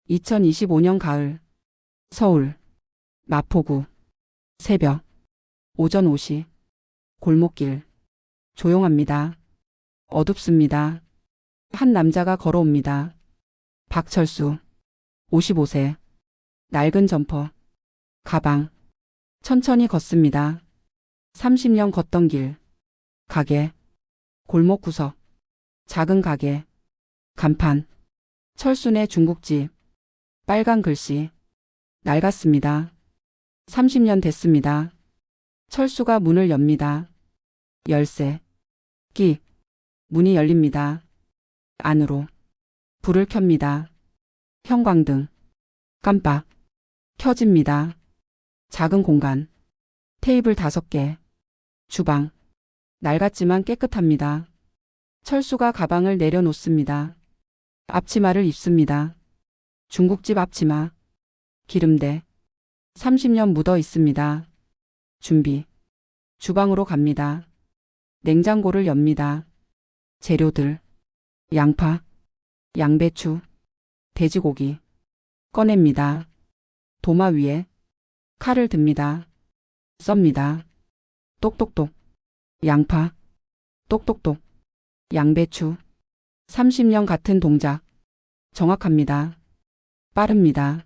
2025년 가을, 서울, 마포구, 새벽, 오전 5시, 골목길, 조용합니다. 어둡습니다. 한 남자가 걸어옵니다. 박철수, 55세, 낡은 점퍼, 가방, 천천히 걷습니다. 30년 걷던 길, 가게, 골목 구석, 작은 가게, 간판, 철순의 중국집, 빨간 글씨, 낡았습니다. 30년 됐습니다. 철수가 문을 엽니다. 열쇠, 끼, 문이 열립니다. 안으로, 불을 켭니다. 형광등, 깜빡, 켜집니다. 작은 공간, 테이블 5개, 주방, 낡았지만 깨끗합니다. 철수가 가방을 내려놓습니다. 앞치마를 입습니다. 중국집 앞치마, 기름대, 30년 묻어 있습니다. 준비, 주방으로 갑니다. 냉장고를 엽니다. 재료들, 양파, 양배추, 돼지고기, 꺼냅니다. 도마 위에 칼을 듭니다. 썹니다. 똑똑똑, 양파, 똑똑똑, 양배추, 30년 같은 동작, 정확합니다. 빠릅니다.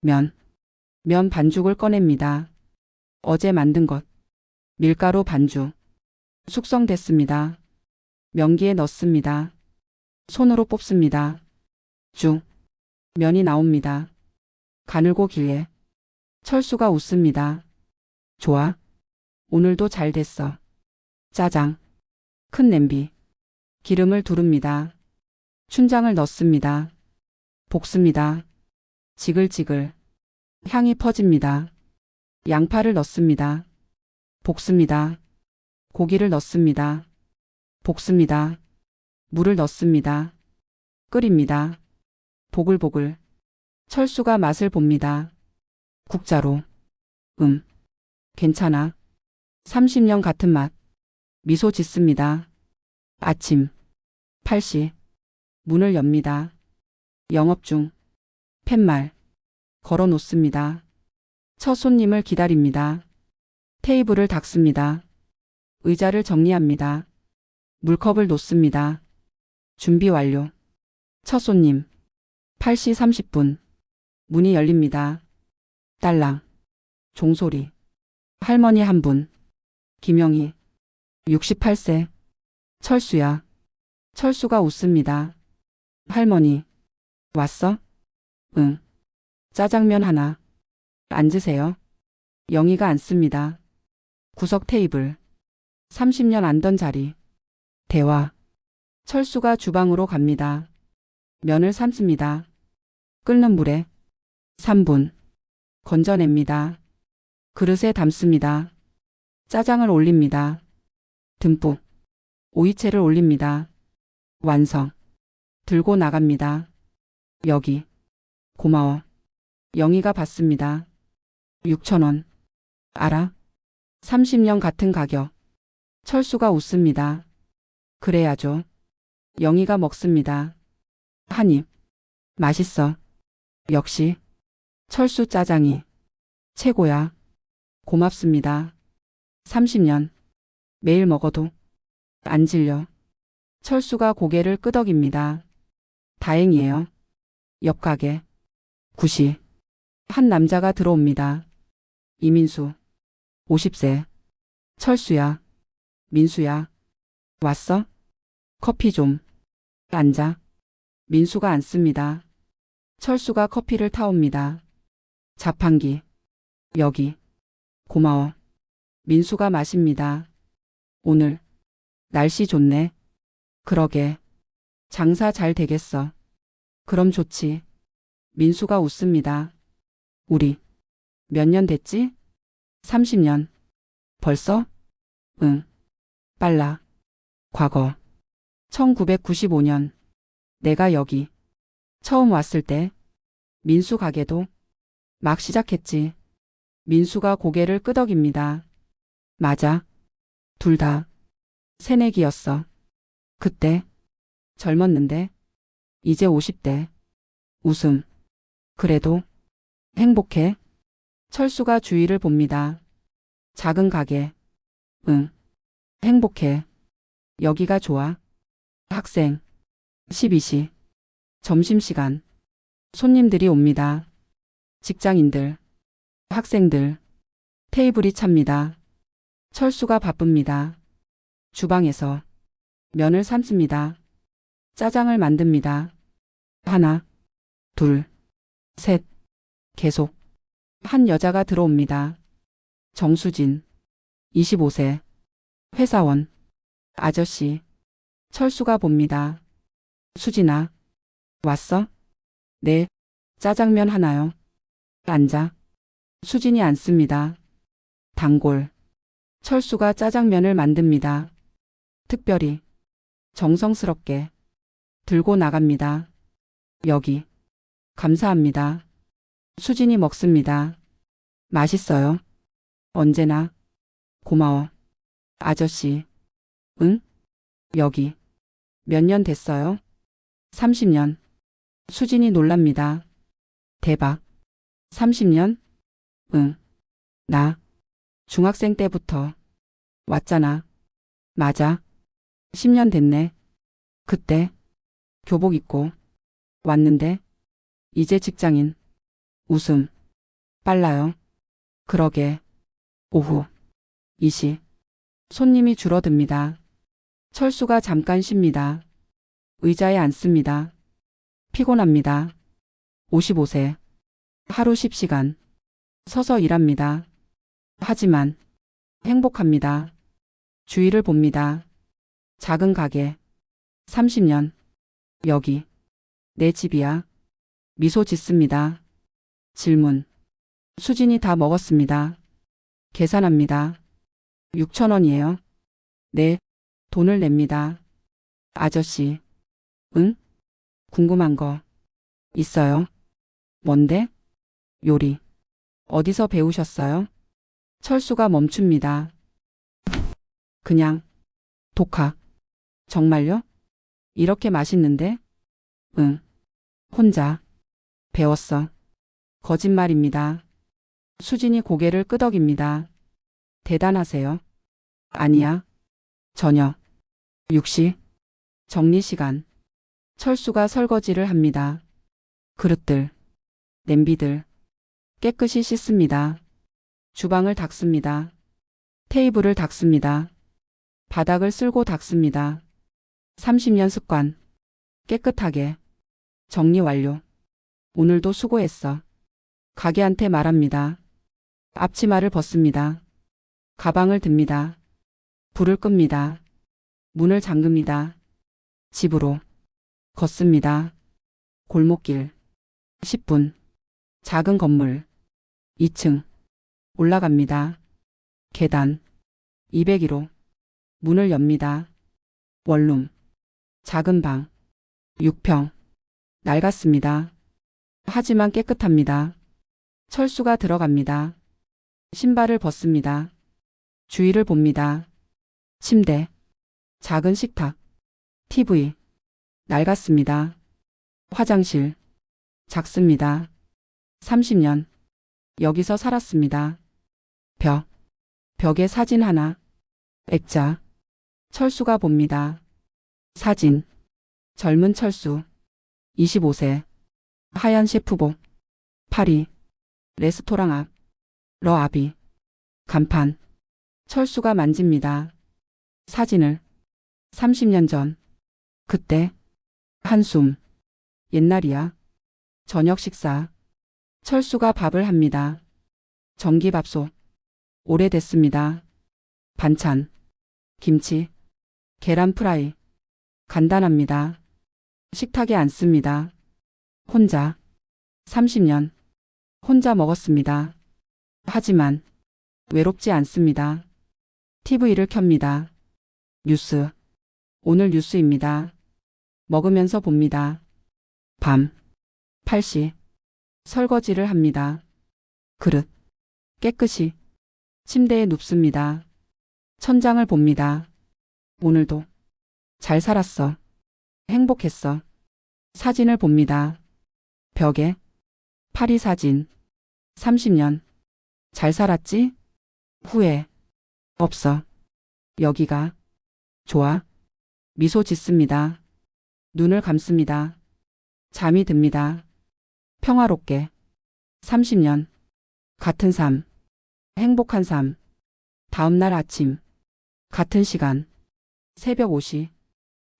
면 반죽을 꺼냅니다. 어제 만든 것, 밀가루 반죽, 숙성됐습니다. 명기에 넣습니다. 손으로 뽑습니다. 쭉, 면이 나옵니다. 가늘고 길게, 철수가 웃습니다. 좋아, 오늘도 잘 됐어. 짜장, 큰 냄비, 기름을 두릅니다. 춘장을 넣습니다. 볶습니다. 지글지글, 향이 퍼집니다. 양파를 넣습니다. 볶습니다. 고기를 넣습니다. 볶습니다. 물을 넣습니다. 끓입니다. 보글보글. 철수가 맛을 봅니다. 국자로. 괜찮아. 30년 같은 맛. 미소 짓습니다. 아침. 8시. 문을 엽니다. 영업 중. 팻말. 걸어 놓습니다. 첫 손님을 기다립니다. 테이블을 닦습니다. 의자를 정리합니다. 물컵을 놓습니다. 준비 완료. 첫 손님. 8시 30분. 문이 열립니다. 딸랑. 종소리. 할머니 한 분. 김영희. 68세. 철수야. 철수가 웃습니다. 할머니. 왔어? 응. 짜장면 하나. 앉으세요. 영희가 앉습니다. 구석 테이블. 30년 앉던 자리. 대화. 철수가 주방으로 갑니다. 면을 삶습니다. 끓는 물에 3분. 건져냅니다. 그릇에 담습니다. 짜장을 올립니다. 듬뿍. 오이채를 올립니다. 완성. 들고 나갑니다. 여기. 고마워. 영희가 받습니다. 6,000원. 알아? 30년 같은 가격. 철수가 웃습니다. 그래야죠. 영희가 먹습니다. 한 입. 맛있어. 역시. 철수 짜장이. 최고야. 고맙습니다. 30년. 매일 먹어도 안 질려. 철수가 고개를 끄덕입니다. 다행이에요. 옆 가게. 9시. 한 남자가 들어옵니다. 이민수. 50세. 철수야. 민수야. 왔어? 커피 좀. 앉아. 민수가 앉습니다. 철수가 커피를 타옵니다. 자판기. 여기. 고마워. 민수가 마십니다. 오늘 날씨 좋네. 그러게. 장사 잘 되겠어. 그럼 좋지. 민수가 웃습니다. 우리 몇 년 됐지? 30년. 벌써? 응. 빨라. 과거. 1995년. 내가 여기 처음 왔을 때 민수 가게도 막 시작했지. 민수가 고개를 끄덕입니다. 맞아. 둘 다 새내기였어. 그때 젊었는데 이제 50대. 웃음. 그래도 행복해? 철수가 주위를 봅니다. 작은 가게. 응, 행복해. 여기가 좋아. 학생. 12시. 점심시간. 손님들이 옵니다. 직장인들, 학생들. 테이블이 찹니다. 철수가 바쁩니다. 주방에서 면을 삶습니다. 짜장을 만듭니다. 하나, 둘, 셋. 계속. 한 여자가 들어옵니다. 정수진. 25세. 회사원. 아저씨. 철수가 봅니다. 수진아. 왔어? 네. 짜장면 하나요. 앉아. 수진이 앉습니다. 단골. 철수가 짜장면을 만듭니다. 특별히. 정성스럽게. 들고 나갑니다. 여기. 감사합니다. 수진이 먹습니다. 맛있어요. 언제나. 고마워. 아저씨. 응? 여기. 몇 년 됐어요? 30년. 수진이 놀랍니다. 대박. 30년? 응. 나. 중학생 때부터. 왔잖아. 맞아. 10년 됐네. 그때. 교복 입고. 왔는데. 이제 직장인. 웃음. 빨라요. 그러게. 오후. 2시. 손님이 줄어듭니다. 철수가 잠깐 쉽니다. 의자에 앉습니다. 피곤합니다. 55세. 하루 10시간. 서서 일합니다. 하지만 행복합니다. 주위를 봅니다. 작은 가게. 30년. 여기. 내 집이야. 미소 짓습니다. 질문. 수진이 다 먹었습니다. 계산합니다. 6,000원이에요. 네. 돈을 냅니다. 아저씨. 응? 궁금한 거. 있어요. 뭔데? 요리. 어디서 배우셨어요? 철수가 멈춥니다. 그냥. 독학. 정말요? 이렇게 맛있는데? 응. 혼자. 배웠어. 거짓말입니다. 수진이 고개를 끄덕입니다. 대단하세요. 아니야. 저녁. 6시. 정리 시간. 철수가 설거지를 합니다. 그릇들. 냄비들. 깨끗이 씻습니다. 주방을 닦습니다. 테이블을 닦습니다. 바닥을 쓸고 닦습니다. 30년 습관. 깨끗하게. 정리 완료. 오늘도 수고했어. 가게한테 말합니다. 앞치마를 벗습니다. 가방을 듭니다. 불을 끕니다. 문을 잠급니다. 집으로. 걷습니다. 골목길. 10분. 작은 건물. 2층. 올라갑니다. 계단. 201호. 문을 엽니다. 원룸. 작은 방. 6평. 낡았습니다. 하지만 깨끗합니다. 철수가 들어갑니다. 신발을 벗습니다. 주위를 봅니다. 침대. 작은 식탁. TV. 낡았습니다. 화장실. 작습니다. 30년. 여기서 살았습니다. 벽. 벽에 사진 하나. 액자. 철수가 봅니다. 사진. 젊은 철수. 25세. 하얀 셰프복. 파리. 레스토랑 앞. 러아비. 간판. 철수가 만집니다. 사진을. 30년 전. 그때. 한숨. 옛날이야. 저녁 식사. 철수가 밥을 합니다. 전기밥솥. 오래됐습니다. 반찬. 김치. 계란 프라이. 간단합니다. 식탁에 앉습니다. 혼자. 30년. 혼자 먹었습니다. 하지만 외롭지 않습니다. TV를 켭니다. 뉴스. 오늘 뉴스입니다. 먹으면서 봅니다. 밤. 8시. 설거지를 합니다. 그릇. 깨끗이. 침대에 눕습니다. 천장을 봅니다. 오늘도. 잘 살았어. 행복했어. 사진을 봅니다. 벽에. 파리 사진. 30년. 잘 살았지? 후회. 없어. 여기가. 좋아. 미소 짓습니다. 눈을 감습니다. 잠이 듭니다. 평화롭게. 30년. 같은 삶. 행복한 삶. 다음 날 아침. 같은 시간. 새벽 5시.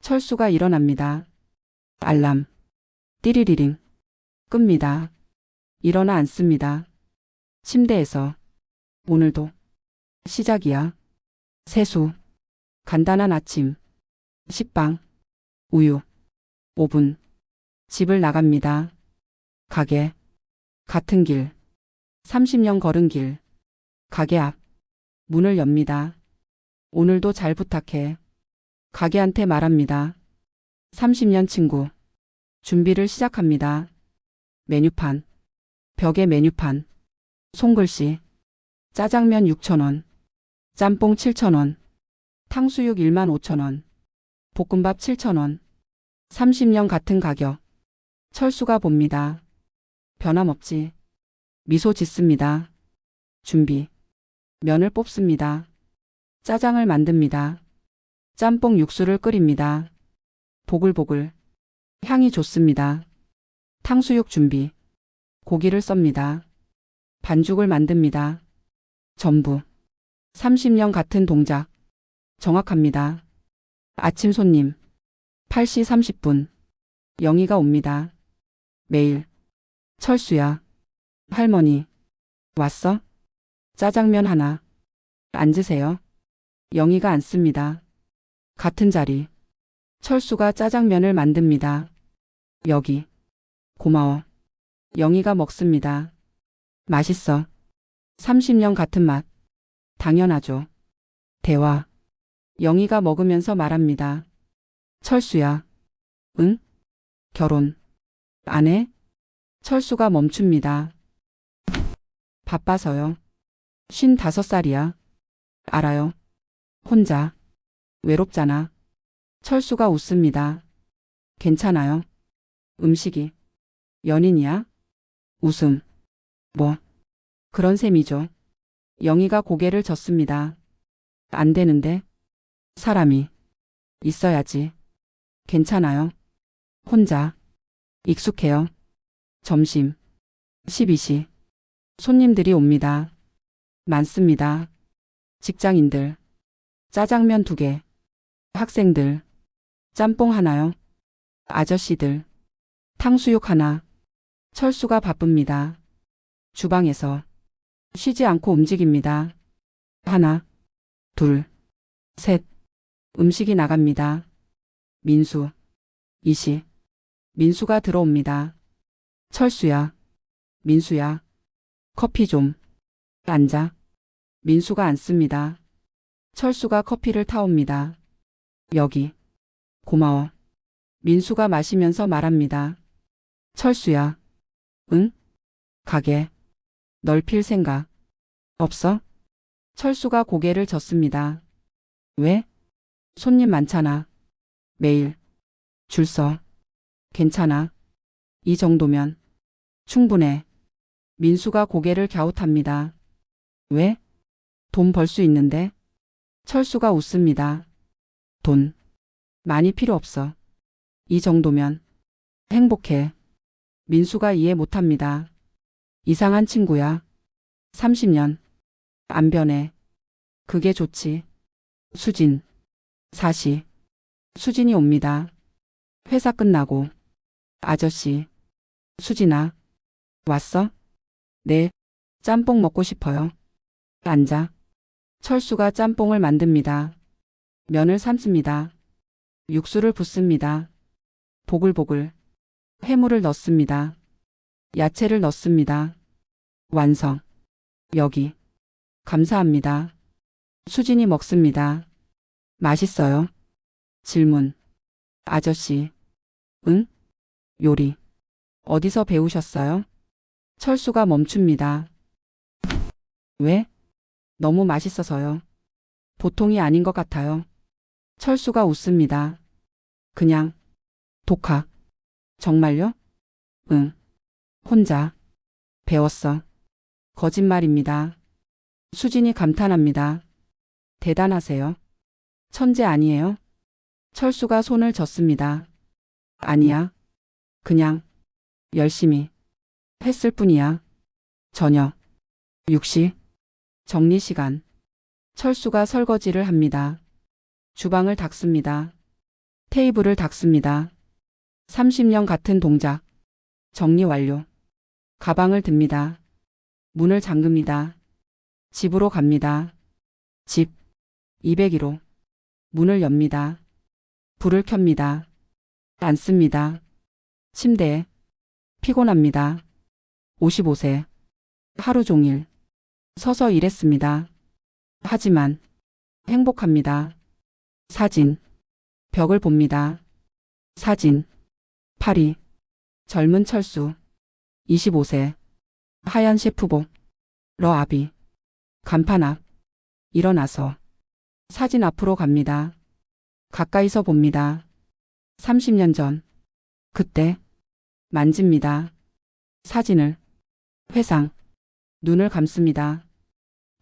철수가 일어납니다. 알람. 띠리리링. 끕니다. 일어나 앉습니다. 침대에서. 오늘도. 시작이야. 세수. 간단한 아침. 식빵. 우유. 오븐. 집을 나갑니다. 가게. 같은 길. 30년 걸은 길. 가게 앞. 문을 엽니다. 오늘도 잘 부탁해. 가게한테 말합니다. 30년 친구. 준비를 시작합니다. 메뉴판. 벽에 메뉴판. 손글씨. 짜장면 6,000원. 짬뽕 7,000원. 탕수육 15,000원. 볶음밥 7,000원. 30년 같은 가격. 철수가 봅니다. 변함없지. 미소 짓습니다. 준비. 면을 뽑습니다. 짜장을 만듭니다. 짬뽕 육수를 끓입니다. 보글보글. 향이 좋습니다. 탕수육 준비. 고기를 썹니다. 반죽을 만듭니다. 전부. 30년 같은 동작. 정확합니다. 아침 손님. 8시 30분. 영희가 옵니다. 매일. 철수야. 할머니. 왔어? 짜장면 하나. 앉으세요. 영희가 앉습니다. 같은 자리. 철수가 짜장면을 만듭니다. 여기. 고마워. 영희가 먹습니다. 맛있어. 30년 같은 맛. 당연하죠. 대화. 영희가 먹으면서 말합니다. 철수야. 응? 결혼. 안 해? 철수가 멈춥니다. 바빠서요. 55살이야. 알아요. 혼자. 외롭잖아. 철수가 웃습니다. 괜찮아요. 음식이. 연인이야? 웃음. 뭐. 그런 셈이죠. 영희가 고개를 젓습니다. 안 되는데. 사람이. 있어야지. 괜찮아요. 혼자. 익숙해요. 점심. 12시. 손님들이 옵니다. 많습니다. 직장인들. 짜장면 2개. 학생들. 짬뽕 하나요. 아저씨들. 탕수육 하나. 철수가 바쁩니다. 주방에서. 쉬지 않고 움직입니다. 하나. 둘. 셋. 음식이 나갑니다. 민수. 이시. 민수가 들어옵니다. 철수야. 민수야. 커피 좀. 앉아. 민수가 앉습니다. 철수가 커피를 타옵니다. 여기. 고마워. 민수가 마시면서 말합니다. 철수야. 응? 가게. 넓힐 생각. 없어? 철수가 고개를 젓습니다. 왜? 손님 많잖아. 매일. 줄 서. 괜찮아. 이 정도면. 충분해. 민수가 고개를 갸웃합니다. 왜? 돈 벌 수 있는데? 철수가 웃습니다. 돈. 많이 필요 없어. 이 정도면. 행복해. 민수가 이해 못합니다. 이상한 친구야. 30년. 안 변해. 그게 좋지. 수진. 4시. 수진이 옵니다. 회사 끝나고. 아저씨. 수진아. 왔어? 네. 짬뽕 먹고 싶어요. 앉아. 철수가 짬뽕을 만듭니다. 면을 삶습니다. 육수를 붓습니다. 보글보글. 해물을 넣습니다. 야채를 넣습니다. 완성. 여기. 감사합니다. 수진이 먹습니다. 맛있어요. 질문. 아저씨. 응? 요리. 어디서 배우셨어요? 철수가 멈춥니다. 왜? 너무 맛있어서요. 보통이 아닌 것 같아요. 철수가 웃습니다. 그냥. 독학. 정말요? 응. 혼자. 배웠어. 거짓말입니다. 수진이 감탄합니다. 대단하세요. 천재 아니에요? 철수가 손을 젓습니다. 아니야. 그냥 열심히 했을 뿐이야. 저녁 6시 정리 시간. 철수가 설거지를 합니다. 주방을 닦습니다. 테이블을 닦습니다. 30년 같은 동작. 정리 완료. 가방을 듭니다. 문을 잠급니다. 집으로 갑니다. 집 201호. 문을 엽니다. 불을 켭니다. 앉습니다. 침대에. 피곤합니다. 55세. 하루 종일 서서 일했습니다. 하지만 행복합니다. 사진. 벽을 봅니다. 사진. 파리. 젊은 철수. 25세. 하얀 셰프복. 러아비. 간판 앞. 일어나서 사진 앞으로 갑니다. 가까이서 봅니다. 30년 전. 그때 만집니다. 사진을. 회상. 눈을 감습니다.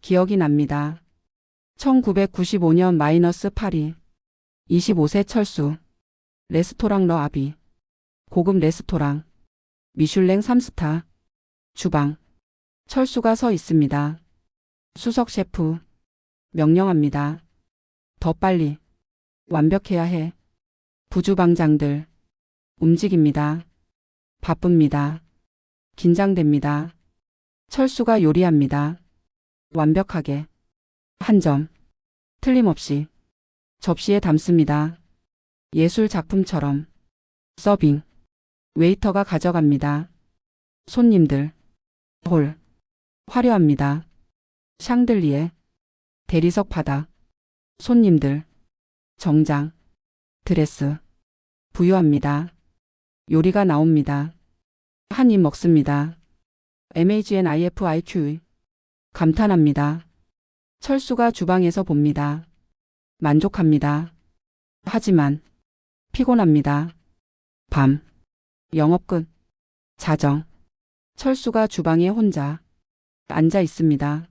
기억이 납니다. 1995년 -8위. 25세 철수. 레스토랑 러아비. 고급 레스토랑. 미슐랭 3스타. 주방. 철수가 서 있습니다. 수석 셰프. 명령합니다. 더 빨리. 완벽해야 해. 부주방장들. 움직입니다. 바쁩니다. 긴장됩니다. 철수가 요리합니다. 완벽하게. 한 점 틀림없이 접시에 담습니다. 예술 작품처럼. 서빙. 웨이터가 가져갑니다. 손님들. 홀. 화려합니다. 샹들리에. 대리석 바닥. 손님들. 정장. 드레스. 부유합니다. 요리가 나옵니다. 한 입 먹습니다. MAGNIFIQ. 감탄합니다. 철수가 주방에서 봅니다. 만족합니다. 하지만 피곤합니다. 밤. 영업 끝. 자정. 철수가 주방에 혼자 앉아 있습니다.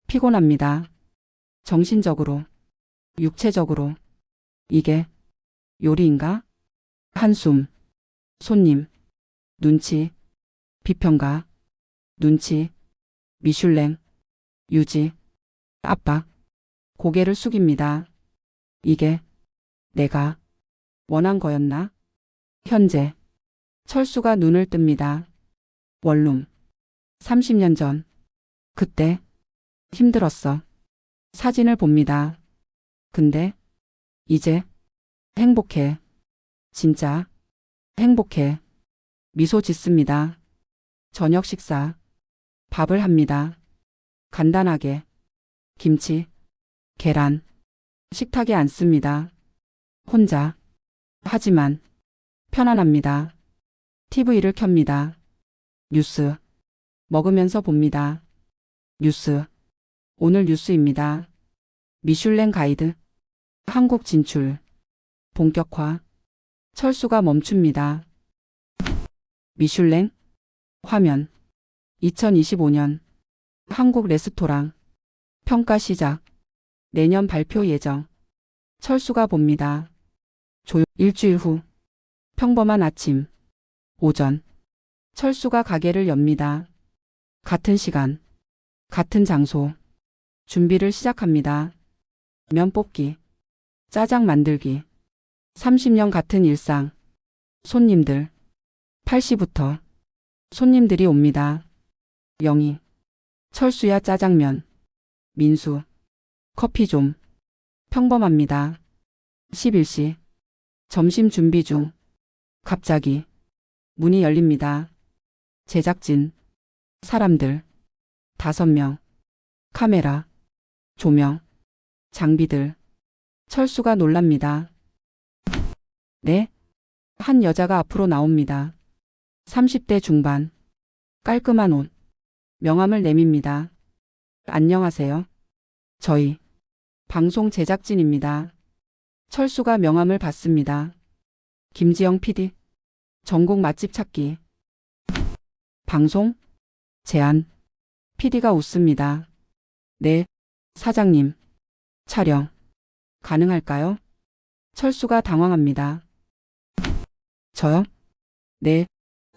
피곤합니다. 정신적으로, 육체적으로. 이게 요리인가? 한숨. 손님. 눈치. 비평가. 눈치. 미슐랭. 유지. 압박. 고개를 숙입니다. 이게 내가 원한 거였나? 현재. 철수가 눈을 뜹니다. 원룸. 30년 전. 그때 힘들었어. 사진을 봅니다. 근데 이제 행복해. 진짜 행복해. 미소 짓습니다. 저녁 식사. 밥을 합니다. 간단하게. 김치, 계란. 식탁에 앉습니다. 혼자. 하지만 편안합니다. TV를 켭니다. 뉴스. 먹으면서 봅니다. 뉴스. 오늘 뉴스입니다. 미슐랭 가이드. 한국 진출. 본격화. 철수가 멈춥니다. 미슐랭. 화면. 2025년. 한국 레스토랑. 평가 시작. 내년 발표 예정. 철수가 봅니다. 일주일 후. 평범한 아침. 오전. 철수가 가게를 엽니다. 같은 시간. 같은 장소. 준비를 시작합니다. 면 뽑기. 짜장 만들기. 30년 같은 일상. 손님들. 8시부터 손님들이 옵니다. 영희. 철수야 짜장면. 민수. 커피 좀. 평범합니다. 11시. 점심 준비 중. 갑자기 문이 열립니다. 제작진. 사람들. 5명. 카메라. 조명. 장비들. 철수가 놀랍니다. 네? 한 여자가 앞으로 나옵니다. 30대 중반. 깔끔한 옷. 명함을 내밉니다. 안녕하세요. 저희 방송 제작진입니다. 철수가 명함을 받습니다. 김지영 PD. 전국 맛집 찾기. 방송? 제안. PD가 웃습니다. 네, 사장님. 촬영. 가능할까요? 철수가 당황합니다. 저요? 네,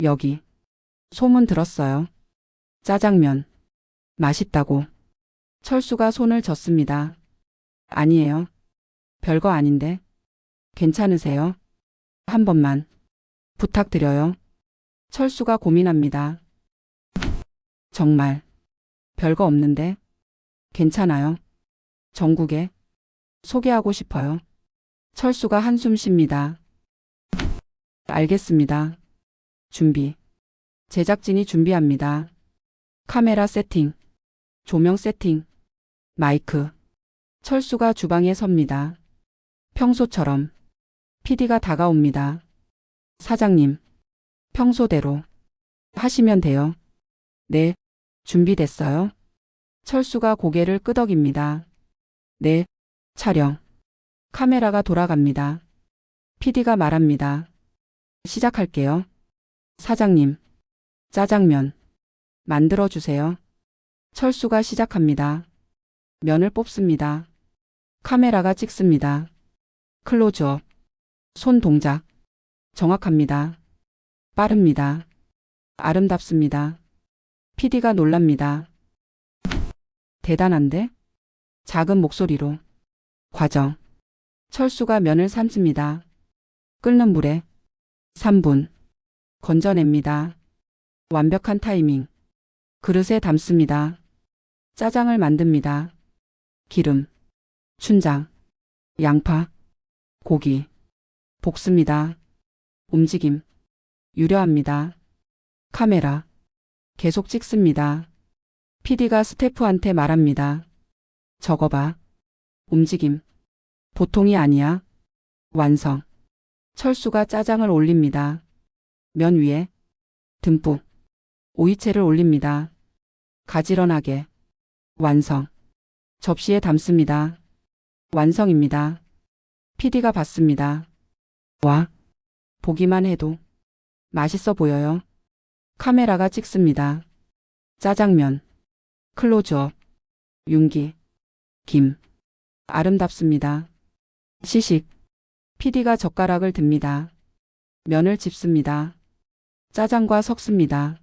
여기. 소문 들었어요. 짜장면. 맛있다고. 철수가 손을 젓습니다. 아니에요. 별거 아닌데. 괜찮으세요? 한 번만. 부탁드려요. 철수가 고민합니다. 정말. 별거 없는데. 괜찮아요. 전국에. 소개하고 싶어요. 철수가 한숨 쉽니다. 알겠습니다. 준비. 제작진이 준비합니다. 카메라 세팅. 조명 세팅. 마이크. 철수가 주방에 섭니다. 평소처럼. PD가 다가옵니다. 사장님. 평소대로. 하시면 돼요. 네. 준비됐어요? 철수가 고개를 끄덕입니다. 네. 촬영. 카메라가 돌아갑니다. PD가 말합니다. 시작할게요. 사장님. 짜장면. 만들어주세요. 철수가 시작합니다. 면을 뽑습니다. 카메라가 찍습니다. 클로즈업. 손 동작. 정확합니다. 빠릅니다. 아름답습니다. PD가 놀랍니다. 대단한데? 작은 목소리로. 과정. 철수가 면을 삶습니다. 끓는 물에 3분. 건져냅니다. 완벽한 타이밍. 그릇에 담습니다. 짜장을 만듭니다. 기름, 춘장, 양파, 고기. 볶습니다. 움직임. 유려합니다. 카메라. 계속 찍습니다. PD가 스태프한테 말합니다. 저거 봐. 움직임. 보통이 아니야. 완성. 철수가 짜장을 올립니다. 면 위에 듬뿍 오이채를 올립니다. 가지런하게. 완성. 접시에 담습니다. 완성입니다. PD가 받습니다. 와, 보기만 해도 맛있어 보여요. 카메라가 찍습니다. 짜장면. 클로즈업. 윤기. 김. 아름답습니다. 시식. PD가 젓가락을 듭니다. 면을 집습니다. 짜장과 섞습니다.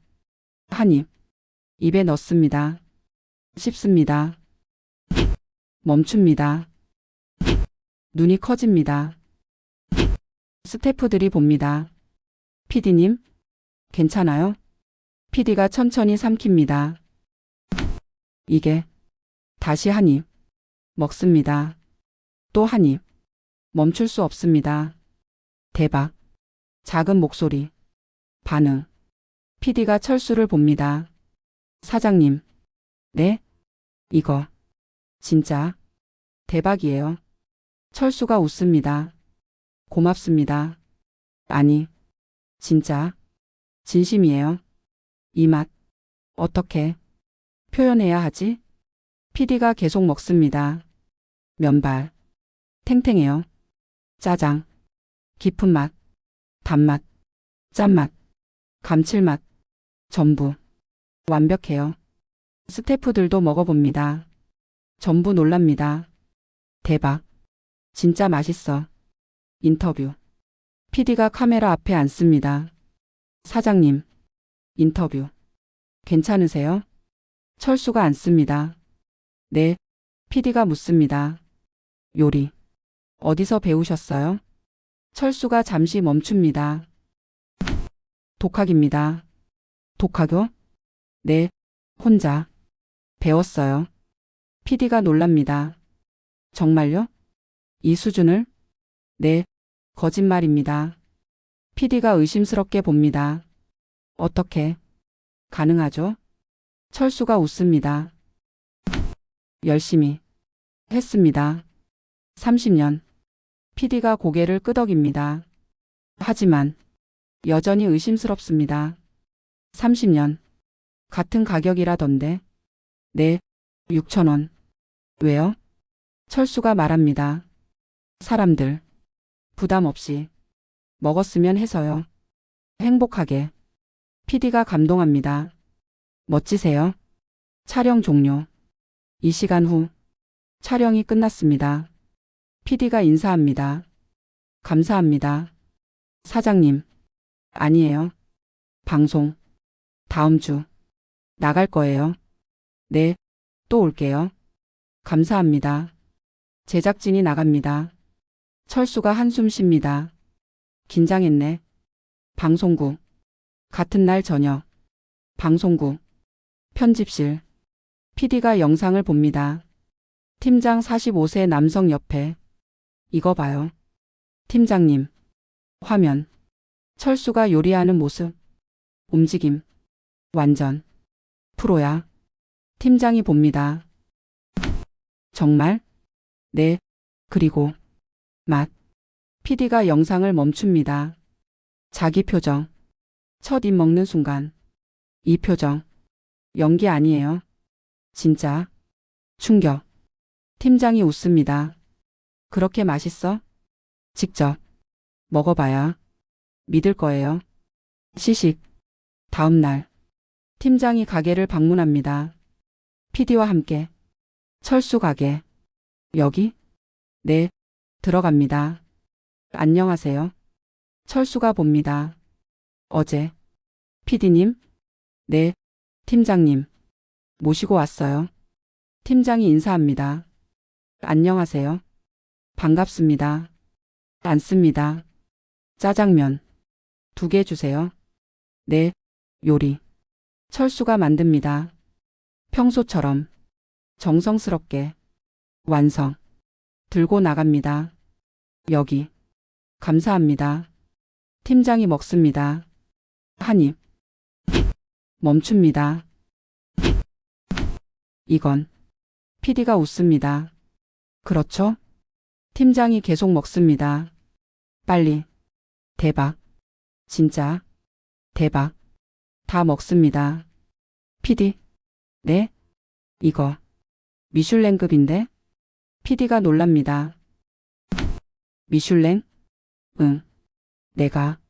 한 입. 입에 넣습니다. 씹습니다. 멈춥니다. 눈이 커집니다. 스태프들이 봅니다. PD님, 괜찮아요? PD가 천천히 삼킵니다. 이게. 다시 한 입. 먹습니다. 또 한 입. 멈출 수 없습니다. 대박. 작은 목소리. 반응. PD가 철수를 봅니다. 사장님. 네? 이거. 진짜. 대박이에요. 철수가 웃습니다. 고맙습니다. 아니. 진짜. 진심이에요. 이 맛. 어떻게 표현해야 하지? PD가 계속 먹습니다. 면발. 탱탱해요. 짜장. 깊은 맛. 단맛. 짠맛. 감칠맛. 전부. 완벽해요. 스태프들도 먹어봅니다. 전부 놀랍니다. 대박. 진짜 맛있어. 인터뷰. PD가 카메라 앞에 앉습니다. 사장님. 인터뷰. 괜찮으세요? 철수가 앉습니다. 네. PD가 묻습니다. 요리. 어디서 배우셨어요? 철수가 잠시 멈춥니다. 독학입니다. 독학요? 네. 혼자. 배웠어요. PD가 놀랍니다. 정말요? 이 수준을? 네. 거짓말입니다. PD가 의심스럽게 봅니다. 어떻게 가능하죠? 철수가 웃습니다. 열심히 했습니다. 30년. PD가 고개를 끄덕입니다. 하지만 여전히 의심스럽습니다. 30년. 같은 가격이라던데. 네. 6,000원. 왜요? 철수가 말합니다. 사람들. 부담 없이 먹었으면 해서요. 행복하게. PD가 감동합니다. 멋지세요. 촬영 종료. 2시간 후. 촬영이 끝났습니다. PD가 인사합니다. 감사합니다. 사장님. 아니에요. 방송. 다음 주. 나갈 거예요. 네. 또 올게요. 감사합니다. 제작진이 나갑니다. 철수가 한숨 쉽니다. 긴장했네. 방송국. 같은 날 저녁. 방송국. 편집실. PD가 영상을 봅니다. 팀장 45세 남성 옆에. 이거 봐요. 팀장님. 화면. 철수가 요리하는 모습. 움직임. 완전. 프로야. 팀장이 봅니다. 정말? 네. 그리고. 맛. PD가 영상을 멈춥니다. 자기 표정. 첫 입 먹는 순간. 이 표정. 연기 아니에요. 진짜. 충격. 팀장이 웃습니다. 그렇게 맛있어? 직접. 먹어봐야. 믿을 거예요. 시식. 다음 날. 팀장이 가게를 방문합니다. PD와 함께. 철수 가게. 여기? 네. 들어갑니다. 안녕하세요. 철수가 봅니다. 어제. PD님? 네. 팀장님. 모시고 왔어요. 팀장이 인사합니다. 안녕하세요. 반갑습니다. 앉습니다. 짜장면. 2개 주세요. 네. 요리. 철수가 만듭니다. 평소처럼. 정성스럽게. 완성. 들고 나갑니다. 여기. 감사합니다. 팀장이 먹습니다. 한 입. 멈춥니다. 이건. PD가 웃습니다. 그렇죠? 팀장이 계속 먹습니다. 빨리. 대박. 진짜. 대박. 다 먹습니다. PD. 네? 이거. 미슐랭급인데? PD가 놀랍니다. 미슐랭? 응. 내가.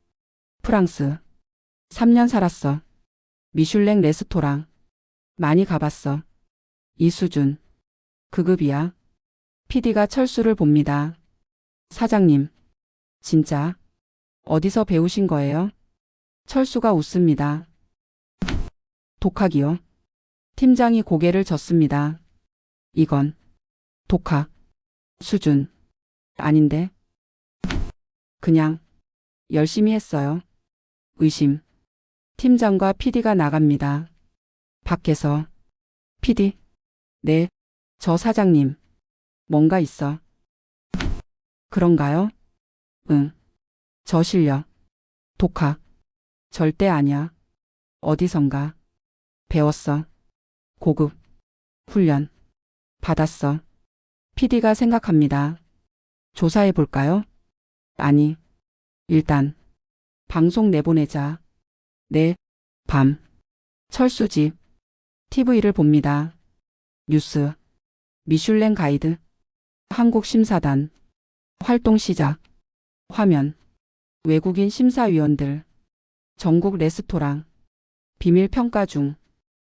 프랑스. 3년 살았어. 미슐랭 레스토랑. 많이 가봤어. 이 수준. 그 급이야. PD가 철수를 봅니다. 사장님. 진짜. 어디서 배우신 거예요? 철수가 웃습니다. 독학이요. 팀장이 고개를 젓습니다. 이건. 독학. 수준. 아닌데. 그냥. 열심히 했어요. 의심. 팀장과 PD가 나갑니다. 밖에서. PD. 네. 저 사장님. 뭔가 있어. 그런가요? 응. 저 실력. 독학. 절대 아니야. 어디선가. 배웠어. 고급. 훈련. 받았어. PD가 생각합니다. 조사해 볼까요? 아니. 일단. 방송 내보내자. 네. 밤. 철수집. TV를 봅니다. 뉴스. 미슐랭 가이드. 한국 심사단. 활동 시작. 화면. 외국인 심사위원들. 전국 레스토랑. 비밀 평가 중.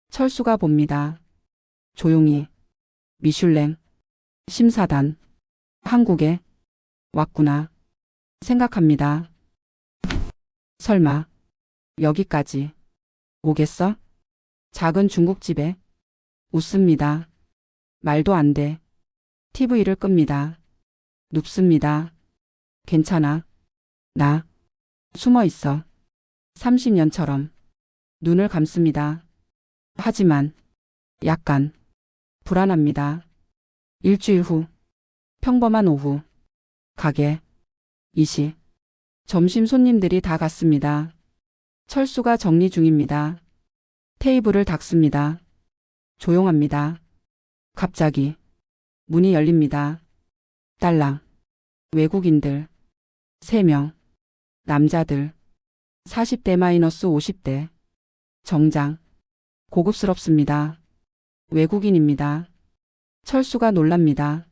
철수가 봅니다. 조용히. 미슐랭. 심사단. 한국에. 왔구나. 생각합니다. 설마. 여기까지. 오겠어? 작은 중국집에. 웃습니다. 말도 안 돼. TV를 끕니다. 눕습니다. 괜찮아. 나. 숨어 있어. 30년처럼. 눈을 감습니다. 하지만. 약간. 불안합니다. 일주일 후. 평범한 오후. 가게. 이시. 점심 손님들이 다 갔습니다. 철수가 정리 중입니다. 테이블을 닦습니다. 조용합니다. 갑자기. 문이 열립니다. 딸랑. 외국인들. 3명. 남자들. 40대-50대. 정장. 고급스럽습니다. 외국인입니다. 철수가 놀랍니다.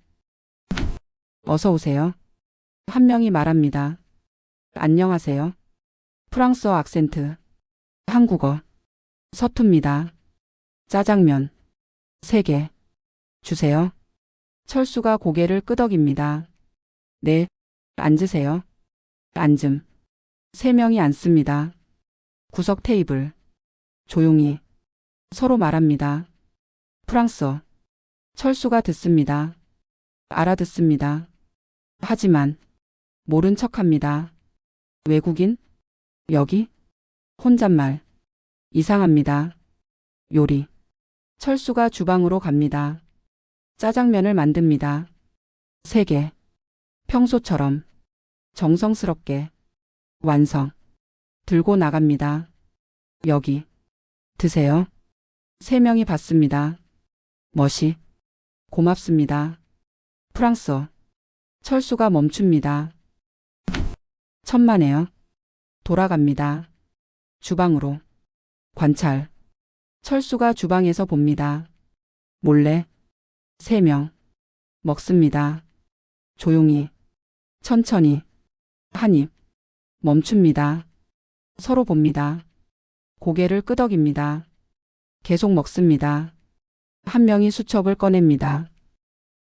어서 오세요. 한 명이 말합니다. 안녕하세요. 프랑스어 악센트. 한국어. 서툽니다. 짜장면 3개 주세요. 철수가 고개를 끄덕입니다. 네, 앉으세요. 앉음. 3명이 앉습니다. 구석 테이블. 조용히 서로 말합니다. 프랑스어. 철수가 듣습니다. 알아듣습니다. 하지만 모른 척합니다. 외국인? 여기? 혼잣말. 이상합니다. 요리. 철수가 주방으로 갑니다. 짜장면을 만듭니다. 3개. 평소처럼 정성스럽게 완성. 들고 나갑니다. 여기 드세요. 3명이 받습니다. 멋이. 고맙습니다. 프랑스어. 철수가 멈춥니다. 천만에요. 돌아갑니다. 주방으로. 관찰. 철수가 주방에서 봅니다. 몰래. 3명. 먹습니다. 조용히. 천천히. 한 입. 멈춥니다. 서로 봅니다. 고개를 끄덕입니다. 계속 먹습니다. 한 명이 수첩을 꺼냅니다.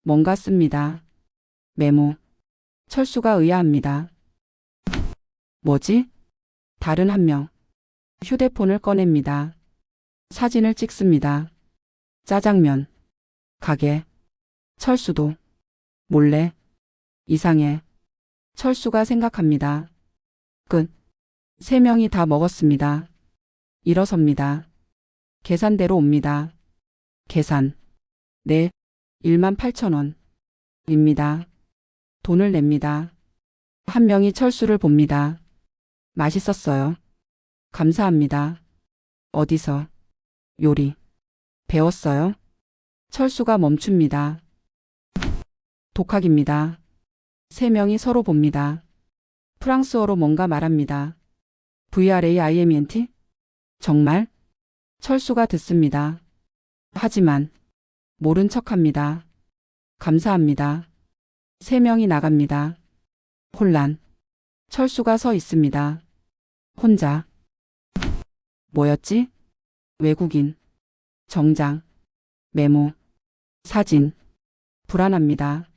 뭔가 씁니다. 메모. 철수가 의아합니다. 뭐지? 다른 한 명. 휴대폰을 꺼냅니다. 사진을 찍습니다. 짜장면. 가게. 철수도. 몰래. 이상해. 철수가 생각합니다. 끝. 3명이 다 먹었습니다. 일어섭니다. 계산대로 옵니다. 계산. 네. 18,000원. 입니다. 돈을 냅니다. 한 명이 철수를 봅니다. 맛있었어요. 감사합니다. 어디서? 요리. 배웠어요? 철수가 멈춥니다. 독학입니다. 3명이 서로 봅니다. 프랑스어로 뭔가 말합니다. VRAIMENT? 정말? 철수가 듣습니다. 하지만 모른 척합니다. 감사합니다. 3명이 나갑니다. 혼란. 철수가 서 있습니다. 혼자. 뭐였지? 외국인. 정장. 메모. 사진. 불안합니다.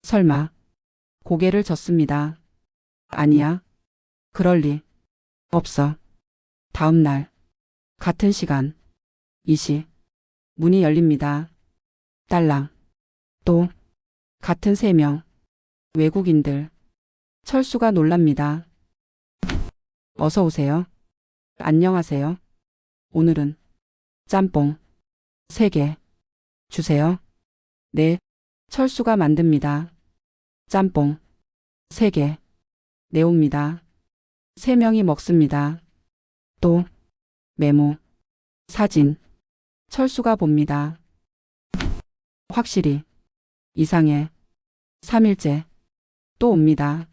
설마. 고개를 젓습니다. 아니야. 그럴 리. 없어. 다음 날. 같은 시간. 이시. 문이 열립니다. 딸랑. 또. 같은 3명. 외국인들. 철수가 놀랍니다. 어서 오세요. 안녕하세요. 오늘은 짬뽕 3개 주세요. 네. 철수가 만듭니다. 짬뽕 3개 내옵니다. 3명이 먹습니다. 또 메모. 사진. 철수가 봅니다. 확실히 이상해. 3일째. 또 옵니다.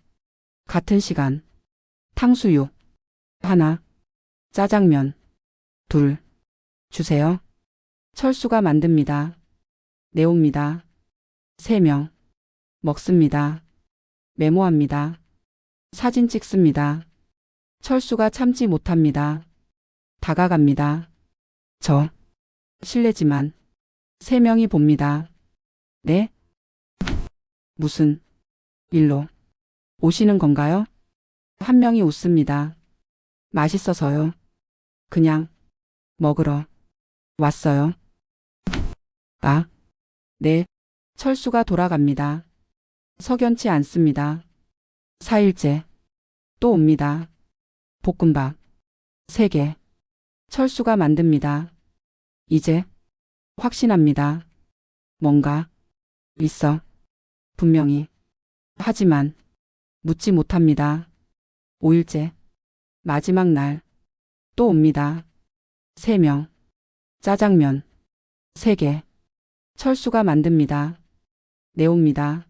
같은 시간. 탕수육 하나. 짜장면 2. 주세요. 철수가 만듭니다. 내옵니다. 3명. 먹습니다. 메모합니다. 사진 찍습니다. 철수가 참지 못합니다. 다가갑니다. 저. 실례지만 3명이 봅니다. 네? 무슨 일로 오시는 건가요? 한 명이 웃습니다. 맛있어서요. 그냥 먹으러 왔어요. 아, 네. 철수가 돌아갑니다. 석연치 않습니다. 4일째. 또 옵니다. 볶음밥 3개. 철수가 만듭니다. 이제 확신합니다. 뭔가 있어. 분명히. 하지만 묻지 못합니다. 5일째. 마지막 날. 또 옵니다. 3명. 짜장면 3개. 철수가 만듭니다. 내옵니다.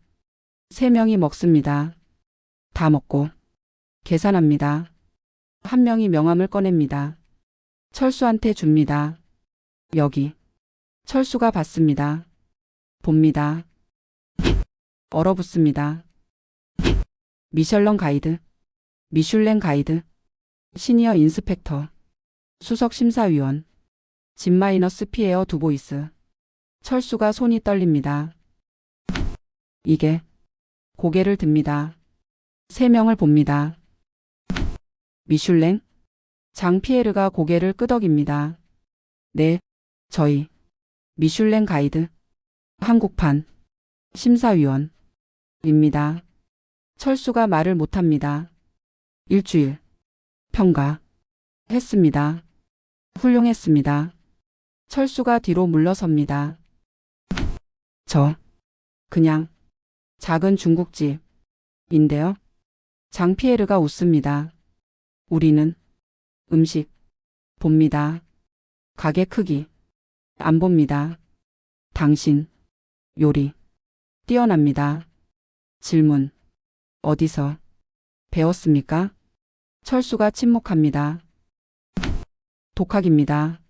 3명이 먹습니다. 다 먹고 계산합니다. 한 명이 명함을 꺼냅니다. 철수한테 줍니다. 여기. 철수가 받습니다. 봅니다. 얼어붙습니다. 미슐랭 가이드. 미슐랭 가이드. 시니어 인스펙터. 수석 심사위원. 집-P에어 두보이스. 철수가 손이 떨립니다. 이게. 고개를 듭니다. 3명을 봅니다. 미슐랭? 장피에르가 고개를 끄덕입니다. 네, 저희. 미슐랭 가이드. 한국판. 심사위원입니다. 철수가 말을 못합니다. 일주일. 평가. 했습니다. 훌륭했습니다. 철수가 뒤로 물러섭니다. 그냥 작은 중국집인데요. 장피에르가 웃습니다. 우리는 음식 봅니다. 가게 크기 안 봅니다. 당신 요리 뛰어납니다. 질문 어디서 배웠습니까? 철수가 침묵합니다. 독학입니다.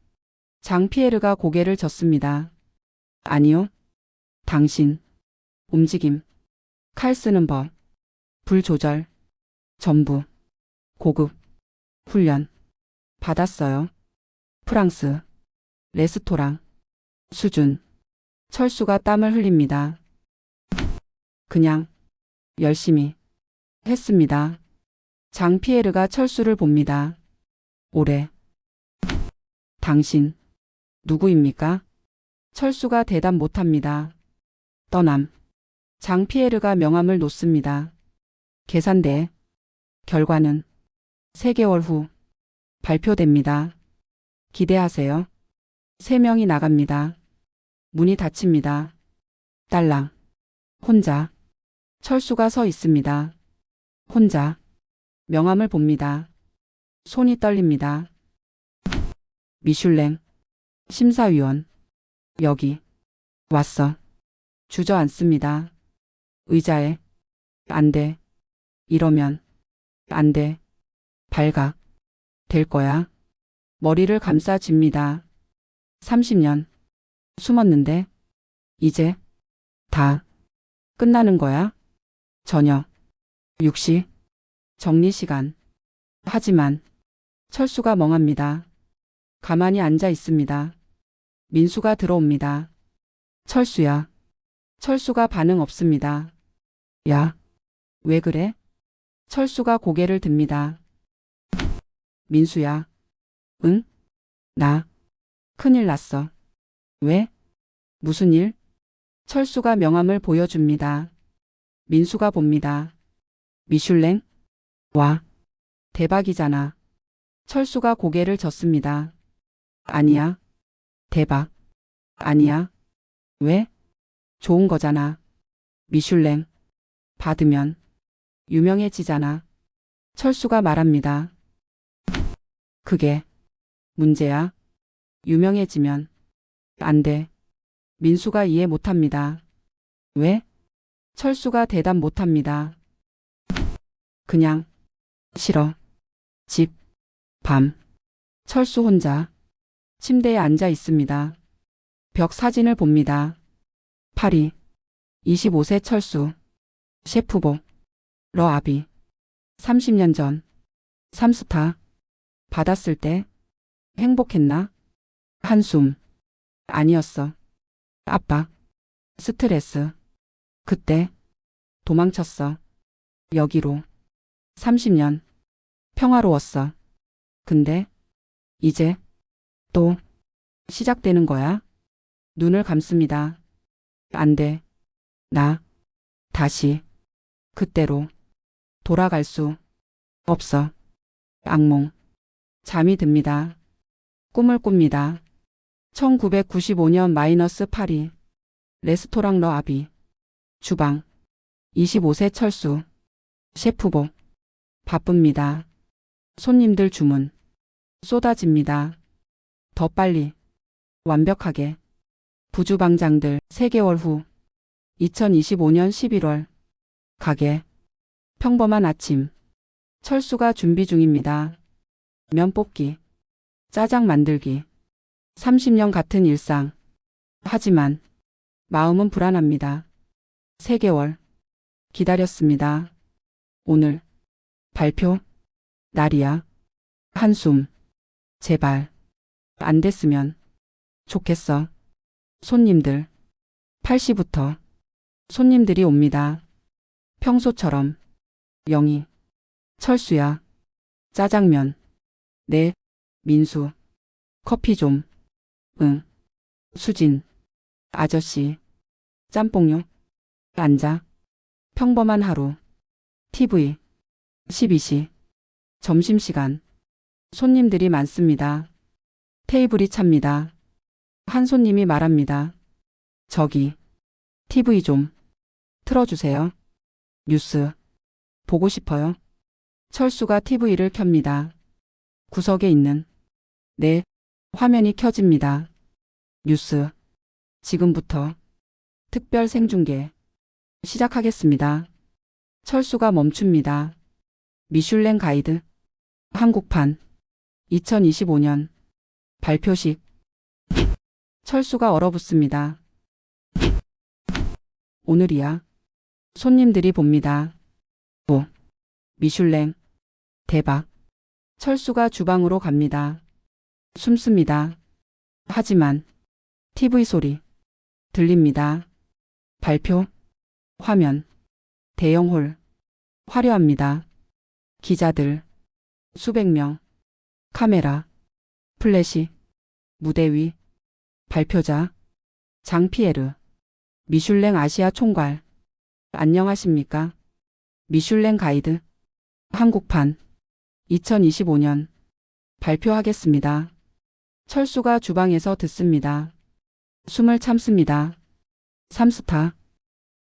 장피에르가 고개를 젓습니다. 아니요. 당신 움직임 칼 쓰는 법 불 조절 전부 고급 훈련 받았어요. 프랑스 레스토랑 수준. 철수가 땀을 흘립니다. 그냥 열심히 했습니다. 장피에르가 철수를 봅니다. 오래. 당신 누구입니까? 철수가 대답 못합니다. 떠남. 장피에르가 명함을 놓습니다. 계산대. 결과는 3개월 후 발표됩니다. 기대하세요. 3명이 나갑니다. 문이 닫힙니다. 딸랑. 혼자. 철수가 서 있습니다. 혼자. 명함을 봅니다. 손이 떨립니다. 미슐랭. 심사위원. 여기. 왔어. 주저앉습니다. 의자에. 안 돼. 이러면. 안 돼. 발각. 될 거야. 머리를 감싸집니다. 30년. 숨었는데. 이제. 다. 끝나는 거야? 저녁. 6시. 정리 시간. 하지만. 철수가 멍합니다. 가만히 앉아 있습니다. 민수가 들어옵니다. 철수야. 철수가 반응 없습니다. 야. 왜 그래? 철수가 고개를 듭니다. 민수야. 응? 나. 큰일 났어. 왜? 무슨 일? 철수가 명함을 보여줍니다. 민수가 봅니다. 미슐랭? 와. 대박이잖아. 철수가 고개를 젓습니다. 아니야. 대박. 아니야. 왜? 좋은 거잖아. 미슐랭. 받으면 유명해지잖아. 철수가 말합니다. 그게 문제야. 유명해지면 안 돼. 민수가 이해 못합니다. 왜? 철수가 대답 못합니다. 그냥 싫어. 집. 밤. 철수 혼자 침대에 앉아 있습니다. 벽 사진을 봅니다. 파리. 25세 철수. 셰프복. 러아비. 30년 전. 3스타. 받았을 때 행복했나? 한숨. 아니었어. 압박. 스트레스. 그때 도망쳤어. 여기로. 30년. 평화로웠어. 근데 이제 또 시작되는 거야? 눈을 감습니다. 안 돼. 나 다시 그때로 돌아갈 수 없어. 악몽. 잠이 듭니다. 꿈을 꿉니다. 1995년 -8위. 레스토랑 러아비. 주방. 25세 철수. 셰프복. 바쁩니다. 손님들 주문. 쏟아집니다. 더 빨리. 완벽하게. 부주방장들 3개월 후. 2025년 11월. 가게. 평범한 아침. 철수가 준비 중입니다. 면 뽑기. 짜장 만들기. 30년 같은 일상. 하지만 마음은 불안합니다. 3개월. 기다렸습니다. 오늘. 발표. 날이야. 한숨. 제발. 안 됐으면 좋겠어. 손님들. 8시부터 손님들이 옵니다. 평소처럼. 영희. 철수야. 짜장면. 네. 민수. 커피 좀. 응. 수진. 아저씨. 짬뽕요. 앉아. 평범한 하루. TV. 12시. 점심시간. 손님들이 많습니다. 테이블이 찹니다. 한 손님이 말합니다. 저기, TV 좀 틀어주세요. 뉴스. 보고 싶어요. 철수가 TV를 켭니다. 구석에 있는 네, 화면이 켜집니다. 뉴스. 지금부터 특별 생중계 시작하겠습니다. 철수가 멈춥니다. 미슐랭 가이드 한국판 2025년 발표식. 철수가 얼어붙습니다. 오늘이야. 손님들이 봅니다. 오, 미슐랭. 대박. 철수가 주방으로 갑니다. 숨습니다. 하지만 TV 소리 들립니다. 발표. 화면. 대형홀. 화려합니다. 기자들. 수백 명. 카메라. 플래시. 무대 위. 발표자. 장피에르. 미슐랭 아시아 총괄. 안녕하십니까? 미슐랭 가이드 한국판 2025년 발표하겠습니다. 철수가 주방에서 듣습니다. 숨을 참습니다. 3스타.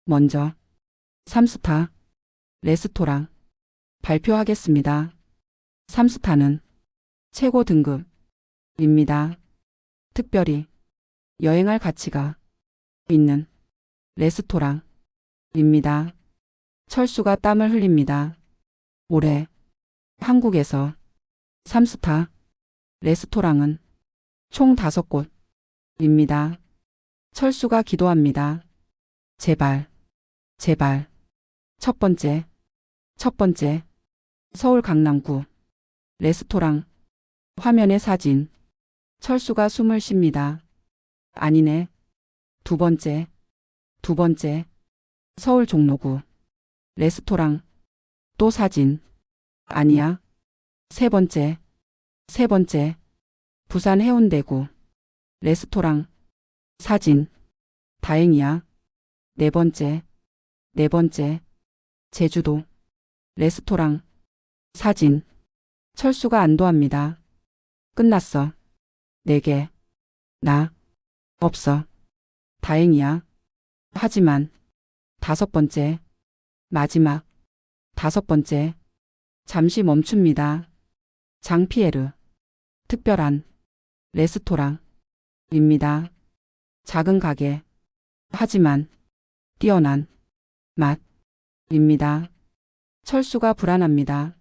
먼저 3스타. 레스토랑 발표하겠습니다. 3스타는 최고 등급입니다. 특별히 여행할 가치가 있는 레스토랑입니다. 철수가 땀을 흘립니다. 올해 한국에서 3스타 레스토랑은 총 5곳입니다. 철수가 기도합니다. 제발, 제발. 첫 번째, 서울 강남구 레스토랑. 화면의 사진. 철수가 숨을 쉽니다. 아니네. 두 번째, 서울 종로구 레스토랑. 또 사진. 아니야. 세 번째, 부산 해운대구 레스토랑. 사진. 다행이야. 네 번째, 제주도 레스토랑. 사진. 철수가 안도합니다. 끝났어. 4개. 나 없어. 다행이야. 하지만 5번째, 마지막 5번째. 잠시 멈춥니다. 장피에르. 특별한 레스토랑입니다. 작은 가게. 하지만 뛰어난 맛입니다. 철수가 불안합니다.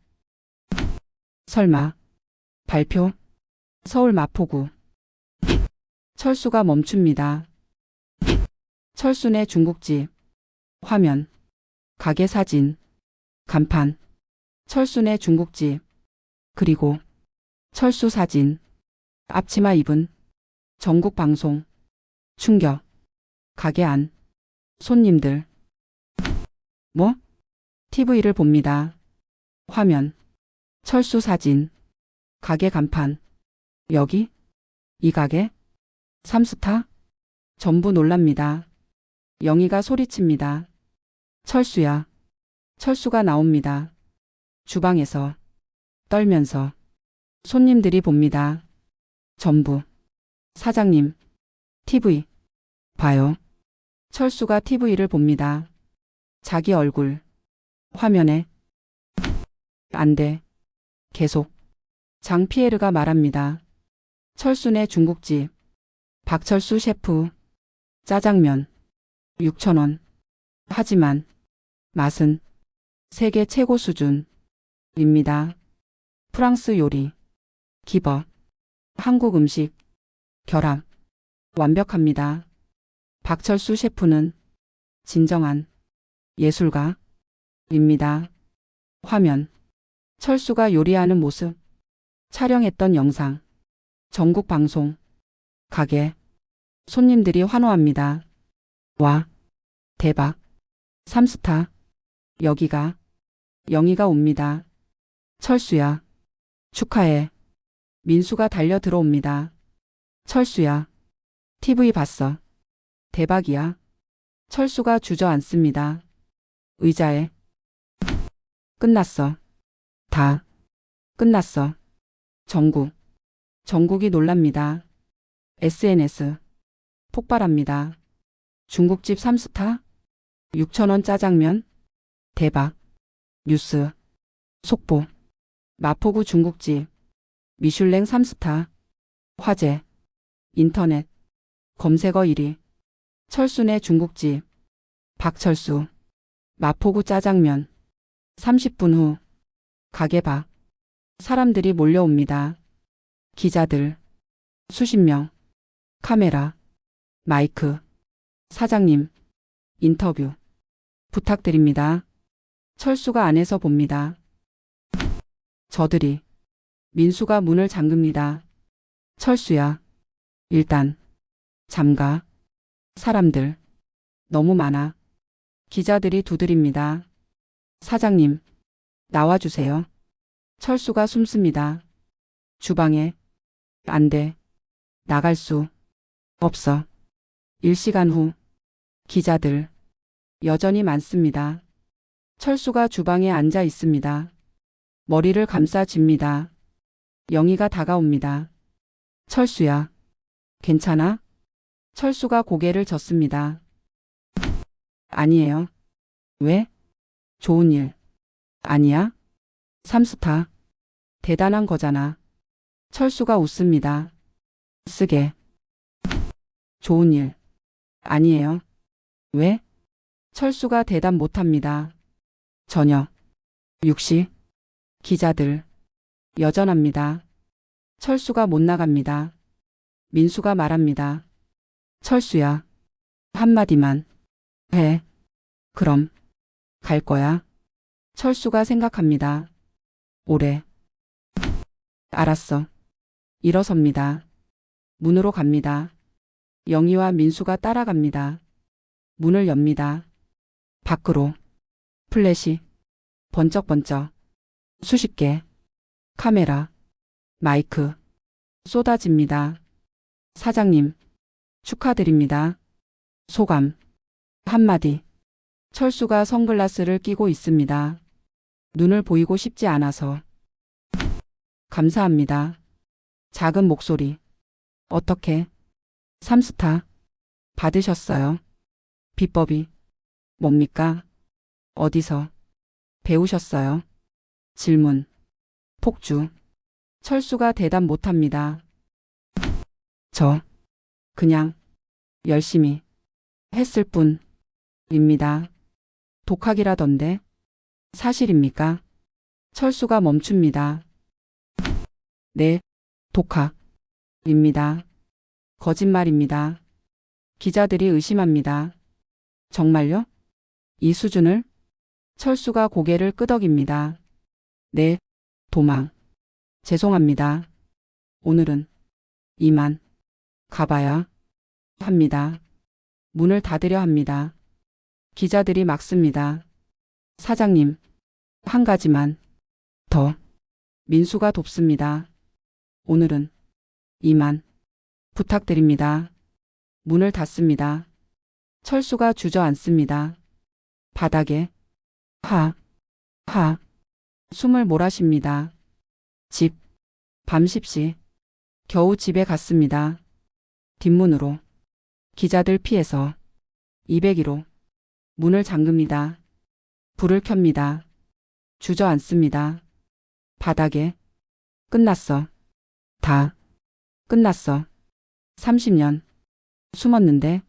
설마 발표? 서울 마포구. 철수가 멈춥니다. 철수네 중국집. 화면. 가게 사진. 간판. 철수네 중국집. 그리고 철수 사진. 앞치마 입은 전국 방송. 충격. 가게 안. 손님들. 뭐? TV를 봅니다. 화면. 철수 사진. 가게 간판. 여기? 이 가게? 3스타? 전부 놀랍니다. 영희가 소리칩니다. 철수야. 철수가 나옵니다. 주방에서 떨면서. 손님들이 봅니다. 전부. 사장님. TV. 봐요. 철수가 TV를 봅니다. 자기 얼굴. 화면에. 안 돼. 계속. 장피에르가 말합니다. 철수네 중국집. 박철수 셰프. 짜장면. 6,000원. 하지만 맛은 세계 최고 수준입니다. 프랑스 요리. 기법. 한국 음식. 결합. 완벽합니다. 박철수 셰프는 진정한 예술가입니다. 화면. 철수가 요리하는 모습. 촬영했던 영상. 전국 방송. 가게. 손님들이 환호합니다. 와, 대박. 3스타. 여기가, 영희가 옵니다. 철수야. 축하해. 민수가 달려 들어옵니다. 철수야. TV 봤어. 대박이야. 철수가 주저앉습니다. 의자에. 끝났어. 다. 끝났어. 정국이 놀랍니다. SNS. 폭발합니다. 중국집 3스타? 6,000원 짜장면? 대박. 뉴스. 속보. 마포구 중국집. 미슐랭 3스타. 화제. 인터넷. 검색어 1위. 철수네 중국집. 박철수. 마포구 짜장면. 30분 후. 가게 밖. 사람들이 몰려옵니다. 기자들. 수십 명. 카메라. 마이크. 사장님. 인터뷰. 부탁드립니다. 철수가 안에서 봅니다. 저들이. 민수가 문을 잠급니다. 철수야. 일단. 잠가. 사람들. 너무 많아. 기자들이 두드립니다. 사장님. 나와주세요. 철수가 숨습니다. 주방에. 안 돼. 나갈 수 없어. 1시간 후. 기자들. 여전히 많습니다. 철수가 주방에 앉아 있습니다. 머리를 감싸집니다. 영희가 다가옵니다. 철수야. 괜찮아? 철수가 고개를 젓습니다. 아니에요. 왜? 좋은 일. 아니야? 3스타. 대단한 거잖아. 철수가 웃습니다. 쓰게. 좋은 일. 아니에요. 왜? 철수가 대답 못합니다. 저녁. 6시. 기자들. 여전합니다. 철수가 못 나갑니다. 민수가 말합니다. 철수야. 한마디만 해. 그럼 갈 거야. 철수가 생각합니다. 오래. 알았어. 일어섭니다. 문으로 갑니다. 영희와 민수가 따라갑니다. 문을 엽니다. 밖으로. 플래시. 번쩍번쩍. 수십 개. 카메라. 마이크. 쏟아집니다. 사장님. 축하드립니다. 소감. 한마디. 철수가 선글라스를 끼고 있습니다. 눈을 보이고 싶지 않아서. 감사합니다. 작은 목소리. 어떻게? 3스타. 받으셨어요. 비법이 뭡니까? 어디서 배우셨어요? 질문. 폭주. 철수가 대답 못합니다. 저 그냥 열심히 했을 뿐입니다. 독학이라던데 사실입니까? 철수가 멈춥니다. 네, 독학입니다. 거짓말입니다. 기자들이 의심합니다. 정말요? 이 수준을? 철수가 고개를 끄덕입니다. 네, 도망. 죄송합니다. 오늘은 이만 가봐야 합니다. 문을 닫으려 합니다. 기자들이 막습니다. 사장님, 한 가지만 더. 민수가 돕습니다. 오늘은 이만 부탁드립니다. 문을 닫습니다. 철수가 주저앉습니다. 바닥에 하 숨을 몰아쉽니다. 집. 밤 10시. 겨우 집에 갔습니다. 뒷문으로. 기자들 피해서 201호. 문을 잠급니다. 불을 켭니다. 주저앉습니다. 바닥에. 끝났어. 다. 끝났어. 30년. 숨었는데.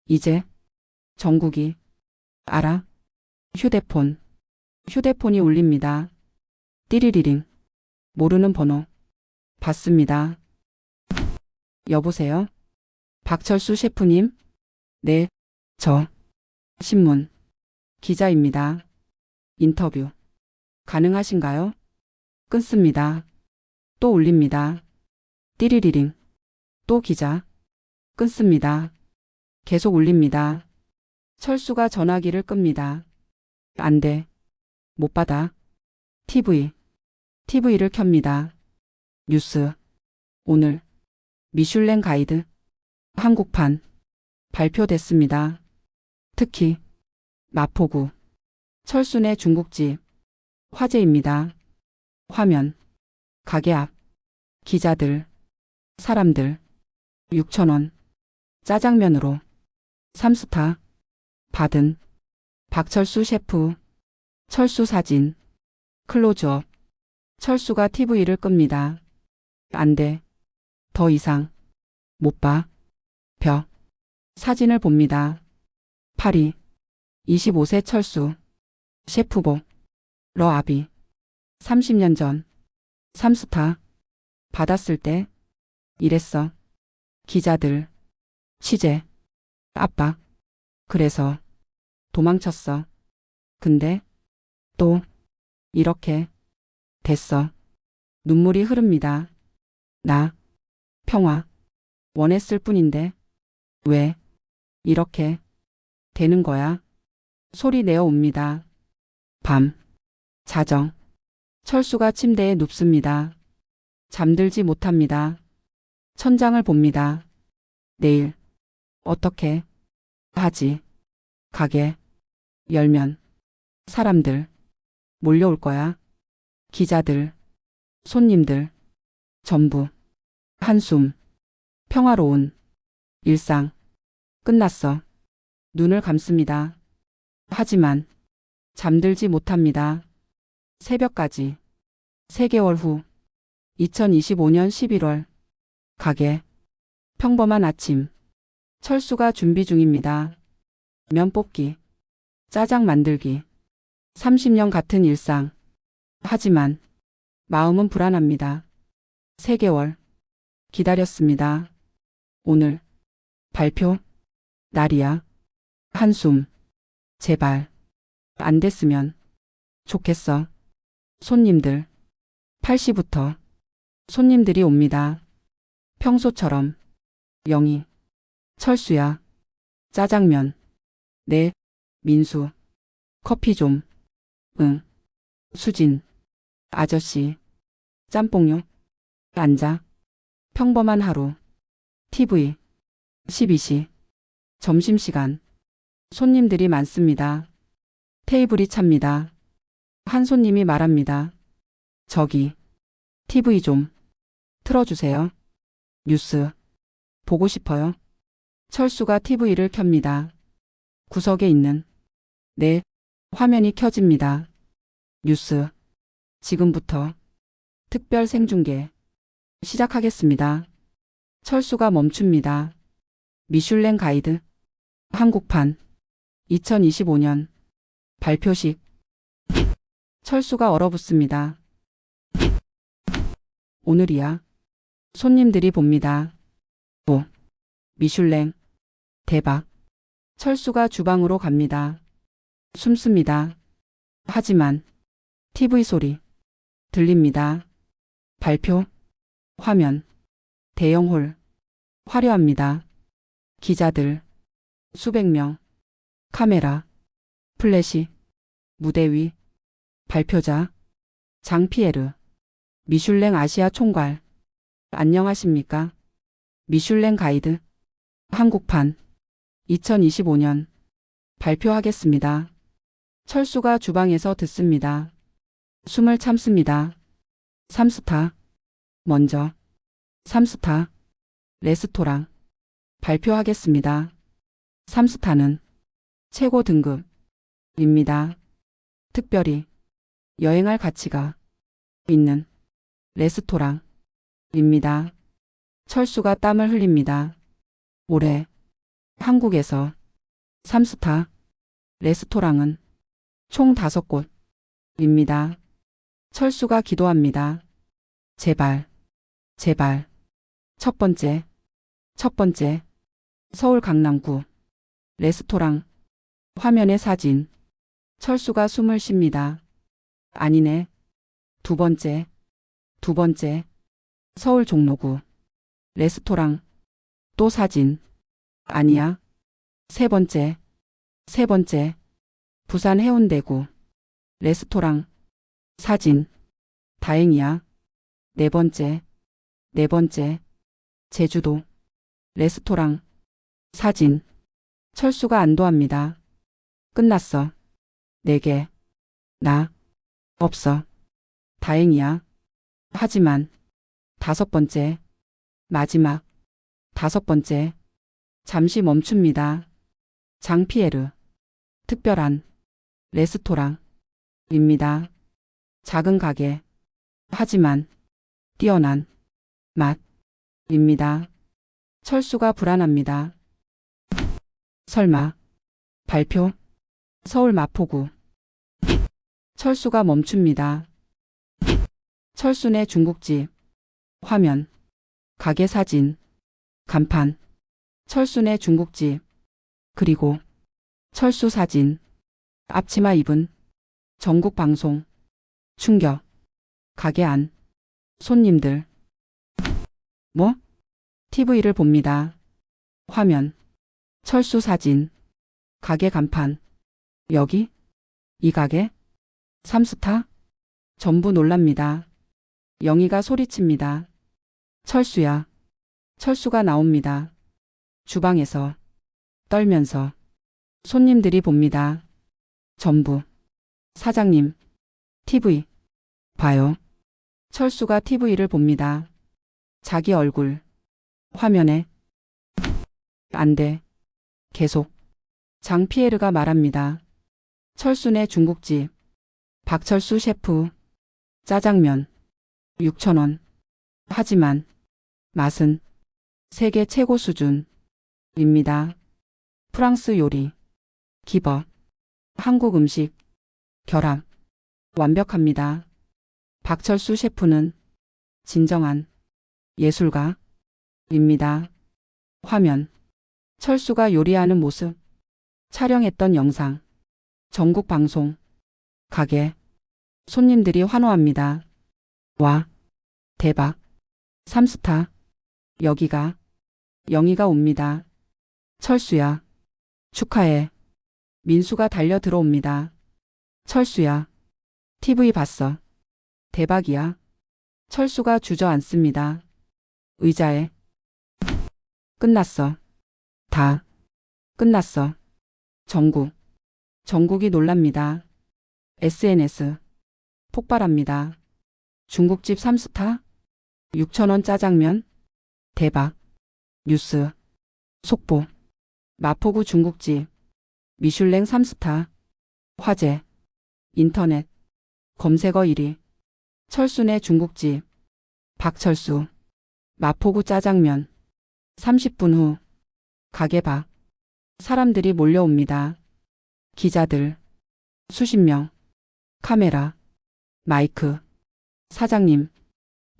이제. 정국이. 알아. 휴대폰이 울립니다. 띠리리링. 모르는 번호. 받습니다. 여보세요? 박철수 셰프님? 네, 저. 신문. 기자입니다. 인터뷰. 가능하신가요? 끊습니다. 또 울립니다. 띠리리링. 또 기자. 끊습니다. 계속 울립니다. 철수가 전화기를 끕니다. 안 돼. 못 받아. TV를 켭니다. 뉴스. 오늘 미슐랭 가이드 한국판 발표됐습니다. 특히 마포구 철순의 중국집 화제입니다. 화면. 가게 앞. 기자들. 사람들. 6,000원. 짜장면으로 3스타. 받은 박철수 셰프. 철수 사진. 클로즈업. 철수가 TV를 끕니다. 안 돼. 더 이상 못 봐. 벽. 사진을 봅니다. 파리. 25세 철수. 셰프복. 러아비. 30년 전. 3스타. 받았을 때 이랬어. 기자들. 취재. 압박. 그래서 도망쳤어. 근데 또 이렇게 됐어. 눈물이 흐릅니다. 나 평화 원했을 뿐인데 왜 이렇게 되는 거야? 소리 내어 옵니다. 밤. 자정. 철수가 침대에 눕습니다. 잠들지 못합니다. 천장을 봅니다. 내일 어떻게 하지? 가게 열면 사람들 몰려올 거야. 기자들, 손님들, 전부. 한숨. 평화로운 일상. 끝났어. 눈을 감습니다. 하지만 잠들지 못합니다. 새벽까지. 3개월 후. 2025년 11월. 가게. 평범한 아침. 철수가 준비 중입니다. 면 뽑기. 짜장 만들기. 30년 같은 일상. 하지만 마음은 불안합니다. 3개월. 기다렸습니다. 오늘 발표 날이야. 한숨. 제발 안 됐으면 좋겠어. 손님들. 8시부터 손님들이 옵니다. 평소처럼. 영희. 철수야. 짜장면. 네. 민수. 커피 좀. 응. 수진. 아저씨. 짬뽕요. 앉아. 평범한 하루. TV. 12시. 점심시간. 손님들이 많습니다. 테이블이 찹니다. 한 손님이 말합니다. 저기 TV 좀 틀어주세요. 뉴스 보고 싶어요. 철수가 TV를 켭니다. 구석에 있는 내 화면이 켜집니다. 뉴스. 지금부터 특별 생중계 시작하겠습니다. 철수가 멈춥니다. 미슐랭 가이드 한국판 2025년 발표식. 철수가 얼어붙습니다. 오늘이야. 손님들이 봅니다. 오, 미슐랭. 대박. 철수가 주방으로 갑니다. 숨습니다. 하지만 TV 소리 들립니다. 발표. 화면. 대형 홀. 화려합니다. 기자들. 수백 명. 카메라. 플래시. 무대 위. 발표자. 장피에르. 미슐랭 아시아 총괄. 안녕하십니까? 미슐랭 가이드 한국판 2025년 발표하겠습니다. 철수가 주방에서 듣습니다. 숨을 참습니다. 3스타. 먼저. 3스타. 레스토랑. 발표하겠습니다. 3스타는 최고 등급입니다. 특별히 여행할 가치가 있는 레스토랑입니다. 철수가 땀을 흘립니다. 올해 한국에서 3스타 레스토랑은 총 5곳입니다. 철수가 기도합니다. 제발, 제발. 첫 번째. 서울 강남구 레스토랑. 화면에 사진. 철수가 숨을 쉽니다. 아니네. 두 번째. 서울 종로구 레스토랑. 또 사진. 아니야. 세 번째. 세 번째. 부산 해운대구. 레스토랑. 사진. 다행이야. 네 번째. 네 번째. 제주도. 레스토랑. 사진. 철수가 안도합니다. 끝났어. 네 개. 나. 없어. 다행이야. 하지만. 다섯 번째. 마지막. 다섯 번째. 잠시 멈춥니다. 장피에르. 특별한. 레스토랑. 입니다. 작은 가게. 하지만. 뛰어난. 맛. 입니다. 철수가 불안합니다. 설마. 발표. 서울 마포구. 철수가 멈춥니다. 철수네 중국집. 화면. 가게 사진. 간판. 철수네 중국집. 그리고 철수 사진. 앞치마 입은. 전국 방송. 충격. 가게 안. 손님들. 뭐? TV를 봅니다. 화면. 철수 사진. 가게 간판. 여기? 이 가게? 삼스타? 전부 놀랍니다. 영희가 소리칩니다. 철수야. 철수가 나옵니다. 주방에서. 떨면서. 손님들이 봅니다. 전부. 사장님. TV. 봐요. 철수가 TV를 봅니다. 자기 얼굴. 화면에. 안 돼. 계속. 장피에르가 말합니다. 철수네 중국집. 박철수 셰프. 짜장면. 6,000원. 하지만 맛은 세계 최고 수준입니다. 프랑스 요리. 기버. 한국 음식. 결합. 완벽합니다. 박철수 셰프는 진정한 예술가입니다. 화면. 철수가 요리하는 모습. 촬영했던 영상. 전국 방송. 가게. 손님들이 환호합니다. 와. 대박. 삼스타. 여기가. 영희가 옵니다. 철수야. 축하해. 민수가 달려 들어옵니다. 철수야. TV 봤어. 대박이야. 철수가 주저앉습니다. 의자에. 끝났어. 다. 끝났어. 전국. 전국이 놀랍니다. SNS. 폭발합니다. 중국집 삼스타? 6,000원 짜장면? 대박. 뉴스. 속보. 마포구 중국집. 미슐랭 삼스타. 화제. 인터넷. 검색어 1위. 철수네 중국집. 박철수. 마포구 짜장면. 30분 후. 가게 밖. 사람들이 몰려옵니다. 기자들. 수십 명. 카메라. 마이크. 사장님.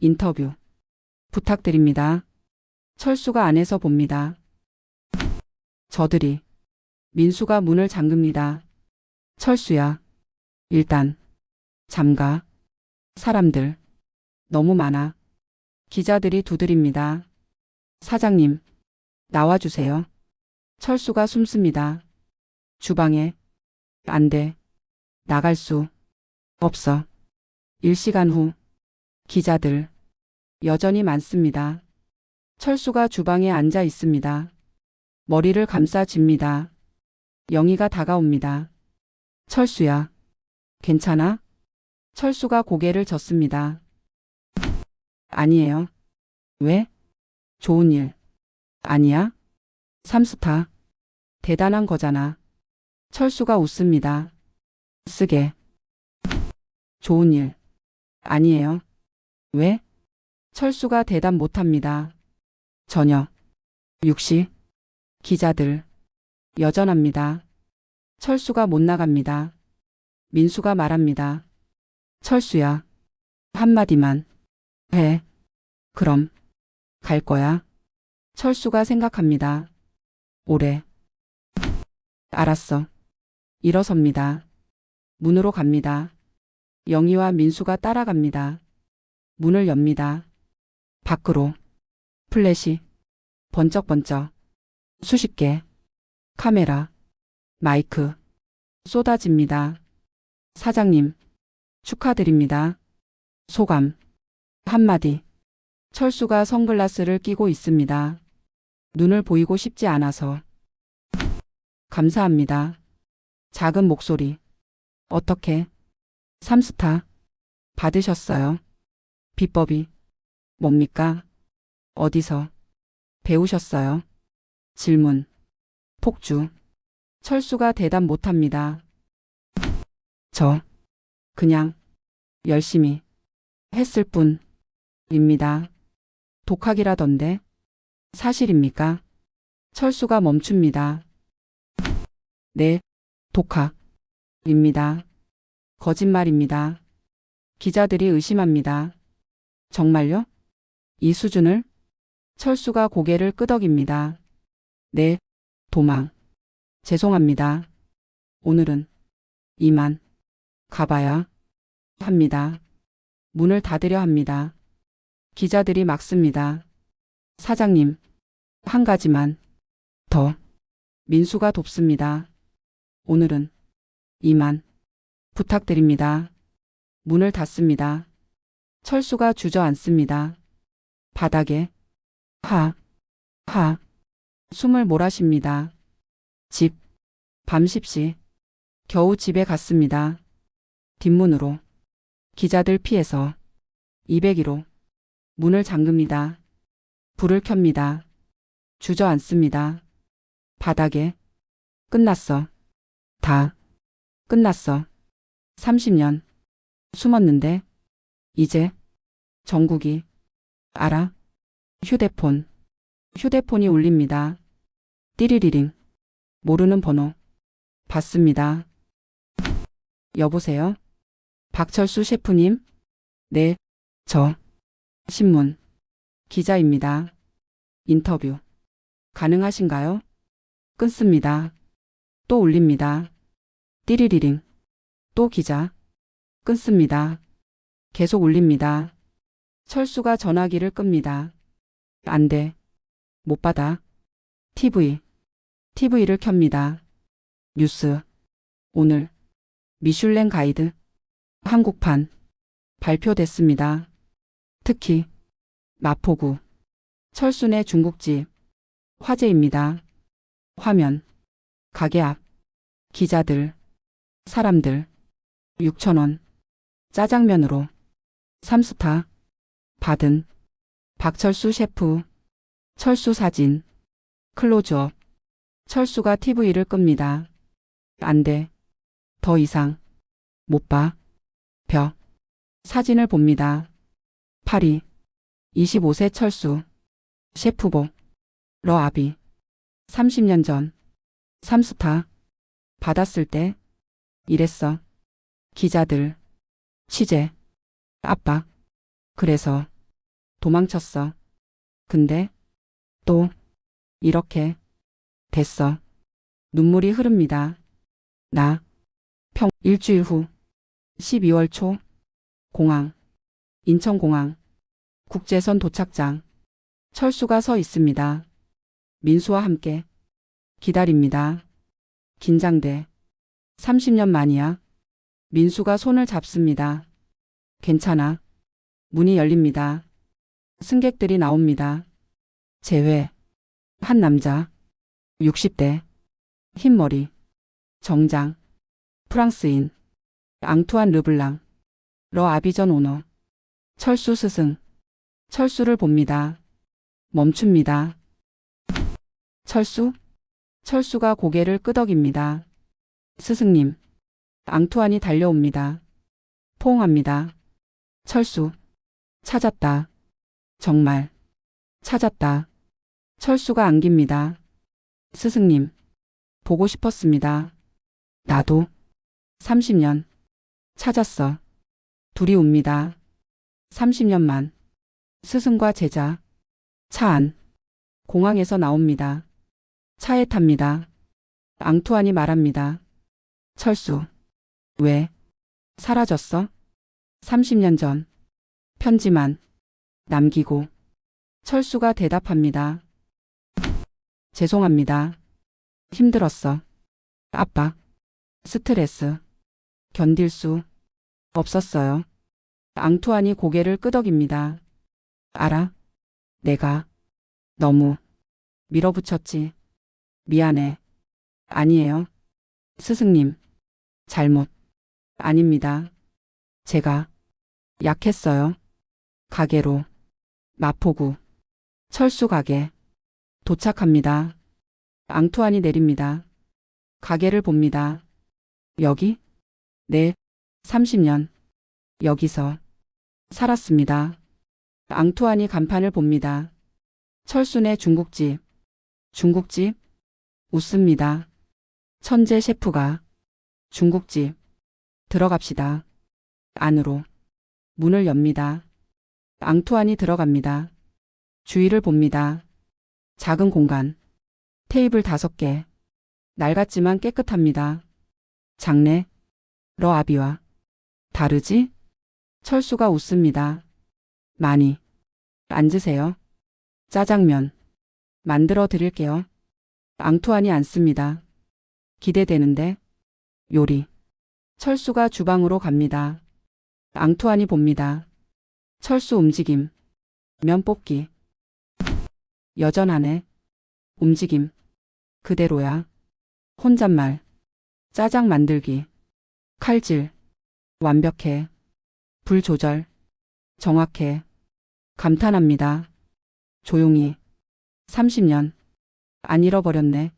인터뷰. 부탁드립니다. 철수가 안에서 봅니다. 저들이. 민수가 문을 잠급니다. 철수야. 일단. 잠가. 사람들. 너무 많아. 기자들이 두드립니다. 사장님. 나와주세요. 철수가 숨습니다. 주방에. 안 돼. 나갈 수 없어. 1시간 후. 기자들. 여전히 많습니다. 철수가 주방에 앉아 있습니다. 머리를 감싸집니다. 영희가 다가옵니다. 철수야. 괜찮아? 철수가 고개를 젓습니다. 아니에요. 왜? 좋은 일. 아니야? 삼스타. 대단한 거잖아. 철수가 웃습니다. 쓰게. 좋은 일. 아니에요. 왜? 철수가 대답 못합니다. 저녁. 6시. 기자들. 여전합니다. 철수가 못 나갑니다. 민수가 말합니다. 철수야. 한마디만 해. 그럼 갈 거야. 철수가 생각합니다. 오래. 알았어. 일어섭니다. 문으로 갑니다. 영희와 민수가 따라갑니다. 문을 엽니다. 밖으로. 플래시. 번쩍번쩍. 수십 개. 카메라, 마이크, 쏟아집니다. 사장님, 축하드립니다. 소감, 한마디. 철수가 선글라스를 끼고 있습니다. 눈을 보이고 싶지 않아서. 감사합니다. 작은 목소리. 어떻게? 3스타. 받으셨어요? 비법이 뭡니까? 어디서? 배우셨어요? 질문. 폭주. 철수가 대답 못합니다. 저 그냥 열심히 했을 뿐입니다. 독학이라던데 사실입니까? 철수가 멈춥니다. 네, 독학입니다. 거짓말입니다. 기자들이 의심합니다. 정말요? 이 수준을? 철수가 고개를 끄덕입니다. 네, 도망. 죄송합니다. 오늘은 이만 가봐야 합니다. 문을 닫으려 합니다. 기자들이 막습니다. 사장님, 한 가지만 더. 민수가 돕습니다. 오늘은 이만 부탁드립니다. 문을 닫습니다. 철수가 주저앉습니다. 바닥에 하 숨을 몰아쉽니다. 집, 밤 10시. 겨우 집에 갔습니다. 뒷문으로. 기자들 피해서 201호. 문을 잠급니다. 불을 켭니다. 주저앉습니다. 바닥에. 끝났어. 다 끝났어. 30년 숨었는데 이제 정국이 알아. 휴대폰이 울립니다. 띠리리링. 모르는 번호. 받습니다. 여보세요? 박철수 셰프님? 네, 저 신문 기자입니다. 인터뷰 가능하신가요? 끊습니다. 또 울립니다. 띠리리링. 또 기자. 끊습니다. 계속 울립니다. 철수가 전화기를 끕니다. 안 돼. 못 받아. TV를 켭니다. 뉴스. 오늘 미슐랭 가이드 한국판 발표됐습니다. 특히 마포구 철순의 중국집 화제입니다. 화면. 가게 앞. 기자들. 사람들. 6,000원. 짜장면으로 3스타. 받은 박철수 셰프. 철수 사진. 클로즈업. 철수가 TV를 끕니다. 안 돼. 더 이상 못 봐. 벽. 사진을 봅니다. 파리. 25세 철수. 셰프복. 러아비. 30년 전. 3스타. 받았을 때 이랬어. 기자들. 취재. 압박. 그래서 도망쳤어. 근데 또 이렇게 됐어. 눈물이 흐릅니다. 일주일 후 12월 초 공항. 인천공항. 국제선 도착장. 철수가 서 있습니다. 민수와 함께 기다립니다. 긴장돼. 30년 만이야. 민수가 손을 잡습니다. 괜찮아. 문이 열립니다. 승객들이 나옵니다. 제외. 한 남자. 60대. 흰머리. 정장. 프랑스인. 앙투안 르블랑. 러아비전 오너. 철수 스승. 철수를 봅니다. 멈춥니다. 철수? 철수가 고개를 끄덕입니다. 스승님. 앙투안이 달려옵니다. 포옹합니다. 철수. 찾았다. 정말. 찾았다. 철수가 안깁니다. 스승님. 보고 싶었습니다. 나도. 30년. 찾았어. 둘이 웁니다. 30년만. 스승과 제자. 차 안. 공항에서 나옵니다. 차에 탑니다. 앙투안이 말합니다. 철수. 왜? 사라졌어? 30년 전. 편지만 남기고. 철수가 대답합니다. 죄송합니다. 힘들었어. 압박, 스트레스, 견딜 수 없었어요. 앙투안이 고개를 끄덕입니다. 알아. 내가 너무 밀어붙였지. 미안해. 아니에요. 스승님. 잘못. 아닙니다. 제가 약했어요. 가게로. 마포구. 철수 가게. 도착합니다. 앙투안이 내립니다. 가게를 봅니다. 여기? 네. 30년. 여기서 살았습니다. 앙투안이 간판을 봅니다. 철수네 중국집. 중국집? 웃습니다. 천재 셰프가 중국집. 들어갑시다. 안으로. 문을 엽니다. 앙투안이 들어갑니다. 주위를 봅니다. 작은 공간. 테이블 5개. 낡았지만 깨끗합니다. 장례. 러아비와 다르지? 철수가 웃습니다. 많이. 앉으세요. 짜장면. 만들어 드릴게요. 앙투안이 앉습니다. 기대되는데. 요리. 철수가 주방으로 갑니다. 앙투안이 봅니다. 철수 움직임. 면 뽑기. 여전하네. 움직임. 그대로야. 혼잣말. 짜장 만들기. 칼질. 완벽해. 불 조절. 정확해. 감탄합니다. 조용히. 30년. 안 잃어버렸네.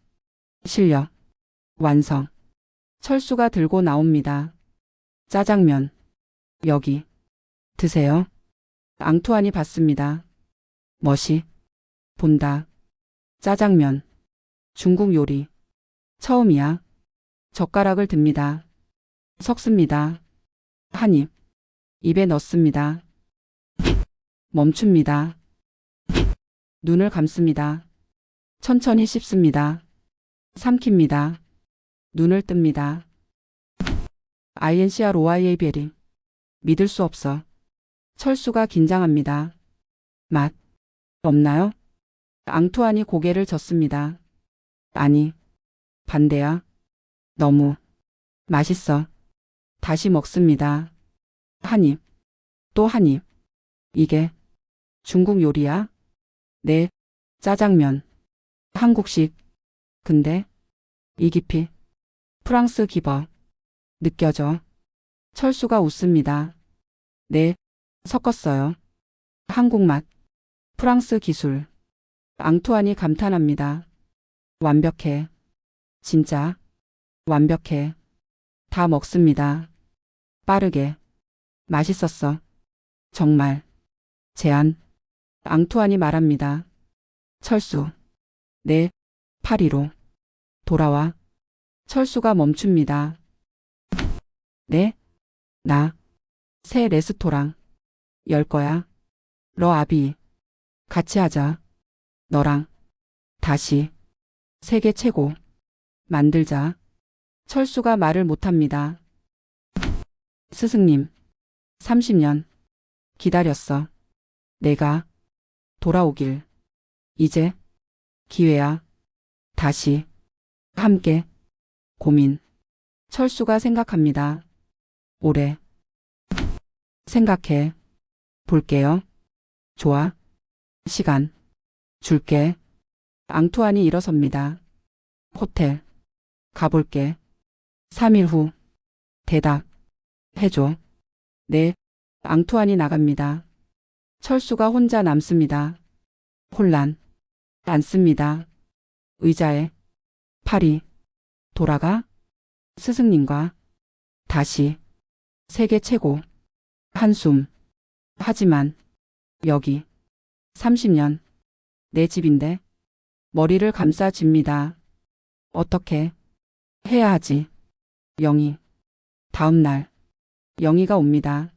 실력. 완성. 철수가 들고 나옵니다. 짜장면. 여기. 드세요. 앙투안이 받습니다. 멋이. 본다. 짜장면. 중국 요리. 처음이야. 젓가락을 듭니다. 섞습니다. 한 입. 입에 넣습니다. 멈춥니다. 눈을 감습니다. 천천히 씹습니다. 삼킵니다. 눈을 뜹니다. INCR OIA 베리. 믿을 수 없어. 철수가 긴장합니다. 맛. 없나요? 앙투안이 고개를 젓습니다. 아니. 반대야. 너무. 맛있어. 다시 먹습니다. 한 입. 또 한 입. 이게 중국 요리야? 네. 짜장면. 한국식. 근데 이 깊이. 프랑스 기버. 느껴져. 철수가 웃습니다. 네. 섞었어요. 한국 맛. 프랑스 기술. 앙투안이 감탄합니다. 완벽해. 진짜. 완벽해. 다 먹습니다. 빠르게. 맛있었어. 정말. 제안. 앙투안이 말합니다. 철수. 네. 파리로. 돌아와. 철수가 멈춥니다. 네? 나. 새 레스토랑. 열 거야. 러아비. 같이 하자. 너랑. 다시. 세계 최고. 만들자. 철수가 말을 못합니다. 스승님. 30년. 기다렸어. 내가. 돌아오길. 이제. 기회야. 다시. 함께. 고민. 철수가 생각합니다. 오래. 생각해. 볼게요. 좋아. 시간. 줄게. 앙투안이 일어섭니다. 호텔. 가볼게. 3일 후. 대답. 해줘. 네. 앙투안이 나갑니다. 철수가 혼자 남습니다. 혼란. 앉습니다. 의자에. 팔이. 돌아가. 스승님과. 다시. 세계 최고. 한숨. 하지만. 여기. 30년. 내 집인데. 머리를 감싸집니다. 어떻게 해야 하지? 영희. 다음 날. 영희가 옵니다.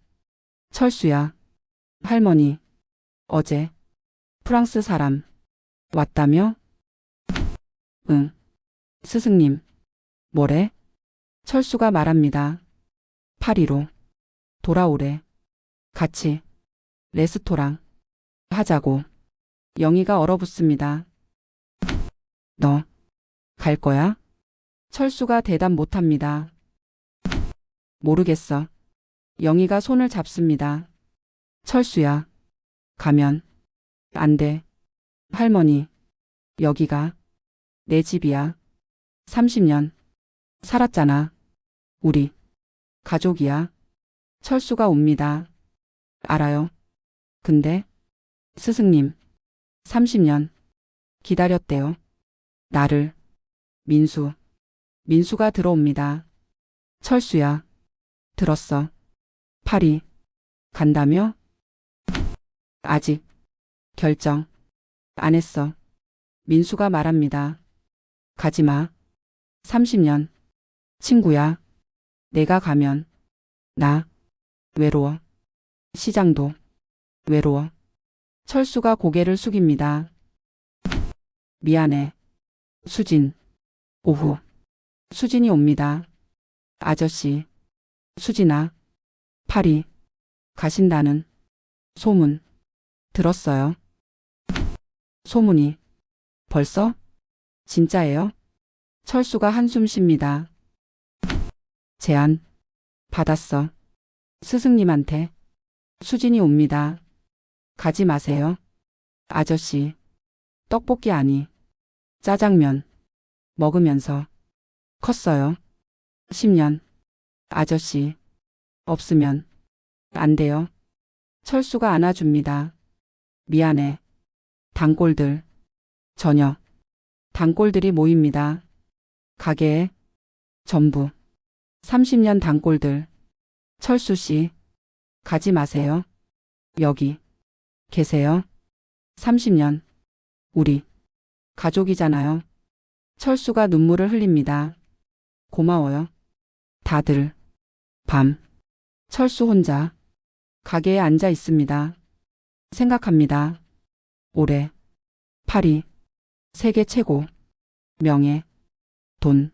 철수야. 할머니. 어제. 프랑스 사람. 왔다며? 응. 스승님. 뭐래? 철수가 말합니다. 파리로. 돌아오래. 같이. 레스토랑. 하자고. 영희가 얼어붙습니다. 너 갈 거야? 철수가 대답 못합니다. 모르겠어. 영희가 손을 잡습니다. 철수야. 가면 안 돼. 할머니. 여기가 내 집이야. 30년 살았잖아. 우리 가족이야. 철수가 옵니다. 알아요. 근데 스승님 30년 기다렸대요. 나를. 민수가 들어옵니다. 철수야. 들었어. 파리 간다며? 아직 결정 안 했어. 민수가 말합니다. 가지마. 30년 친구야. 내가 가면 나 외로워. 시장도 외로워. 철수가 고개를 숙입니다. 미안해. 수진. 오후. 수진이 옵니다. 아저씨. 수진아. 파리 가신다는 소문 들었어요. 소문이 벌써? 진짜예요? 철수가 한숨 쉽니다. 제안 받았어. 스승님한테. 수진이 옵니다. 가지 마세요. 아저씨. 떡볶이 아니. 짜장면 먹으면서 컸어요. 10년. 아저씨. 없으면 안 돼요. 철수가 안아줍니다. 미안해. 단골들. 저녁. 단골들이 모입니다. 가게에 전부 30년 단골들. 철수 씨. 가지 마세요. 여기 계세요. 30년. 우리 가족이잖아요. 철수가 눈물을 흘립니다. 고마워요. 다들. 밤. 철수 혼자 가게에 앉아 있습니다. 생각합니다. 올해 파리 세계 최고 명예 돈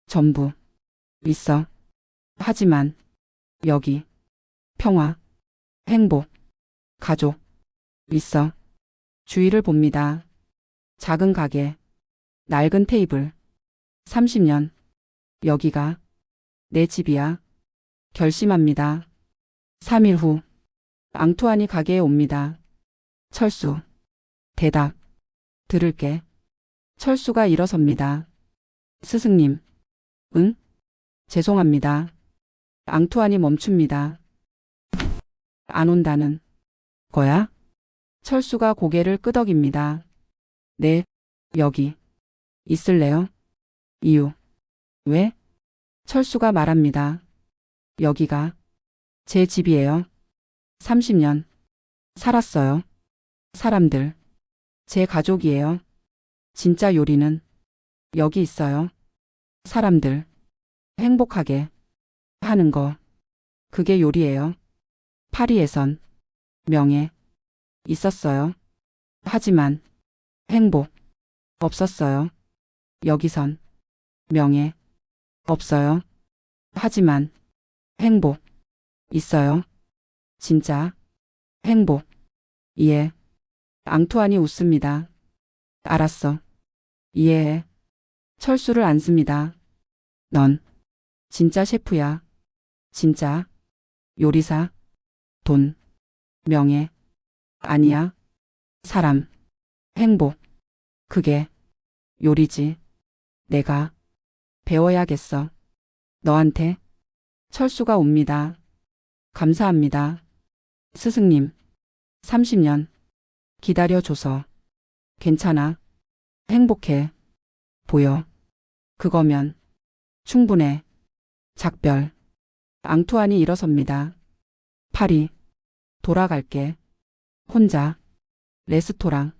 전부 있어. 하지만 여기 평화 행복 가족 있어. 주위를 봅니다. 작은 가게 낡은 테이블 30년 여기가 내 집이야. 결심합니다. 3일 후 앙투안이 가게에 옵니다. 철수. 대답. 들을게. 철수가 일어섭니다. 스승님. 응? 죄송합니다. 앙투안이 멈춥니다. 안 온다는 거야? 철수가 고개를 끄덕입니다. 네, 여기 있을래요? 이유. 왜? 철수가 말합니다. 여기가 제 집이에요. 30년 살았어요. 사람들 제 가족이에요. 진짜 요리는 여기 있어요. 사람들 행복하게 하는 거 그게 요리예요. 파리에선 명예 있었어요. 하지만 행복 없었어요. 여기선 명예 없어요. 하지만 행복 있어요. 진짜 행복. 이해. 앙투안이 웃습니다. 알았어. 이해해. 철수를 안습니다. 넌 진짜 셰프야. 진짜 요리사. 돈, 명예 아니야. 사람, 행복. 그게 요리지. 내가 배워야겠어. 너한테. 철수가 옵니다. 감사합니다. 스승님. 30년 기다려줘서 괜찮아. 행복해 보여. 그거면 충분해. 작별. 앙투안이 일어섭니다. 파리 돌아갈게. 혼자 레스토랑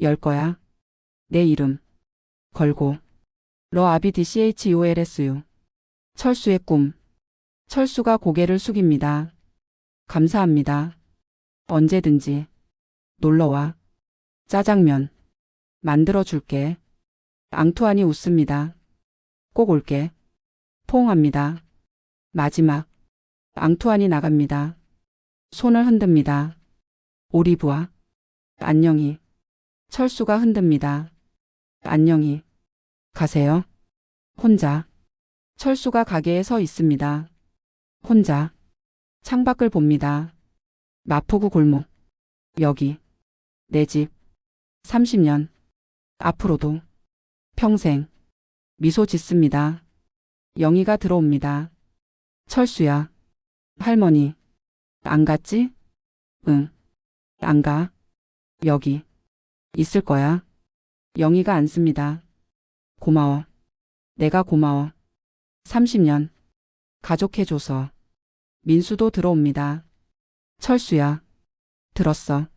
열 거야. 내 이름 걸고 러 아비디 CHOLSU. 철수의 꿈. 철수가 고개를 숙입니다. 감사합니다. 언제든지 놀러와. 짜장면 만들어 줄게. 앙투안이 웃습니다. 꼭 올게. 포옹합니다. 마지막. 앙투안이 나갑니다. 손을 흔듭니다. 오리브와 안녕히. 철수가 흔듭니다. 안녕히 가세요. 혼자. 철수가 가게에 서 있습니다. 혼자. 창밖을 봅니다. 마포구 골목. 여기. 내 집. 30년. 앞으로도. 평생. 미소 짓습니다. 영희가 들어옵니다. 철수야. 할머니. 안 갔지? 응. 안 가. 여기. 있을 거야. 영희가 앉습니다. 고마워. 내가 고마워. 30년. 가족해줘서. 민수도 들어옵니다. 철수야. 들었어.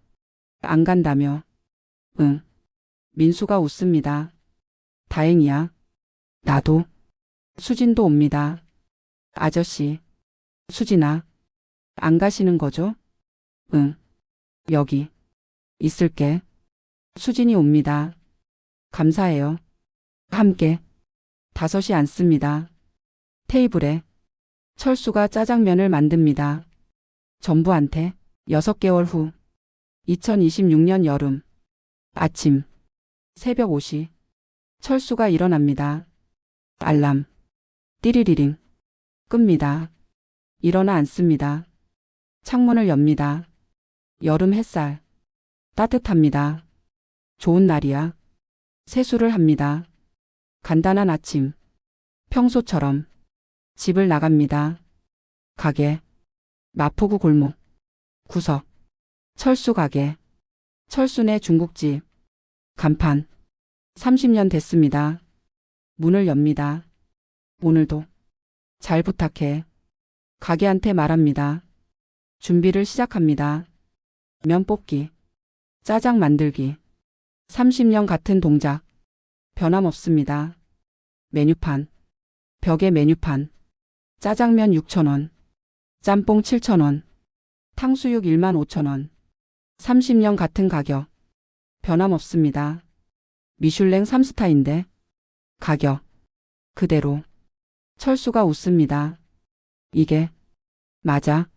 안 간다며. 응. 민수가 웃습니다. 다행이야. 나도. 수진도 옵니다. 아저씨. 수진아. 안 가시는 거죠? 응. 여기. 있을게. 수진이 옵니다. 감사해요. 함께. 5이 앉습니다. 테이블에. 철수가 짜장면을 만듭니다. 전부한테. 6개월 후. 2026년 여름. 아침. 새벽 5시. 철수가 일어납니다. 알람. 띠리리링. 끕니다. 일어나 앉습니다. 창문을 엽니다. 여름 햇살. 따뜻합니다. 좋은 날이야. 세수를 합니다. 간단한 아침. 평소처럼. 집을 나갑니다. 가게. 마포구 골목. 구석. 철수 가게. 철수네 중국집. 간판. 30년 됐습니다. 문을 엽니다. 오늘도. 잘 부탁해. 가게한테 말합니다. 준비를 시작합니다. 면 뽑기. 짜장 만들기. 30년 같은 동작. 변함없습니다. 메뉴판. 벽에 메뉴판. 짜장면 6,000원. 짬뽕 7,000원. 탕수육 15,000원. 30년 같은 가격. 변함없습니다. 미슐랭 3스타인데. 가격. 그대로. 철수가 웃습니다. 이게. 맞아.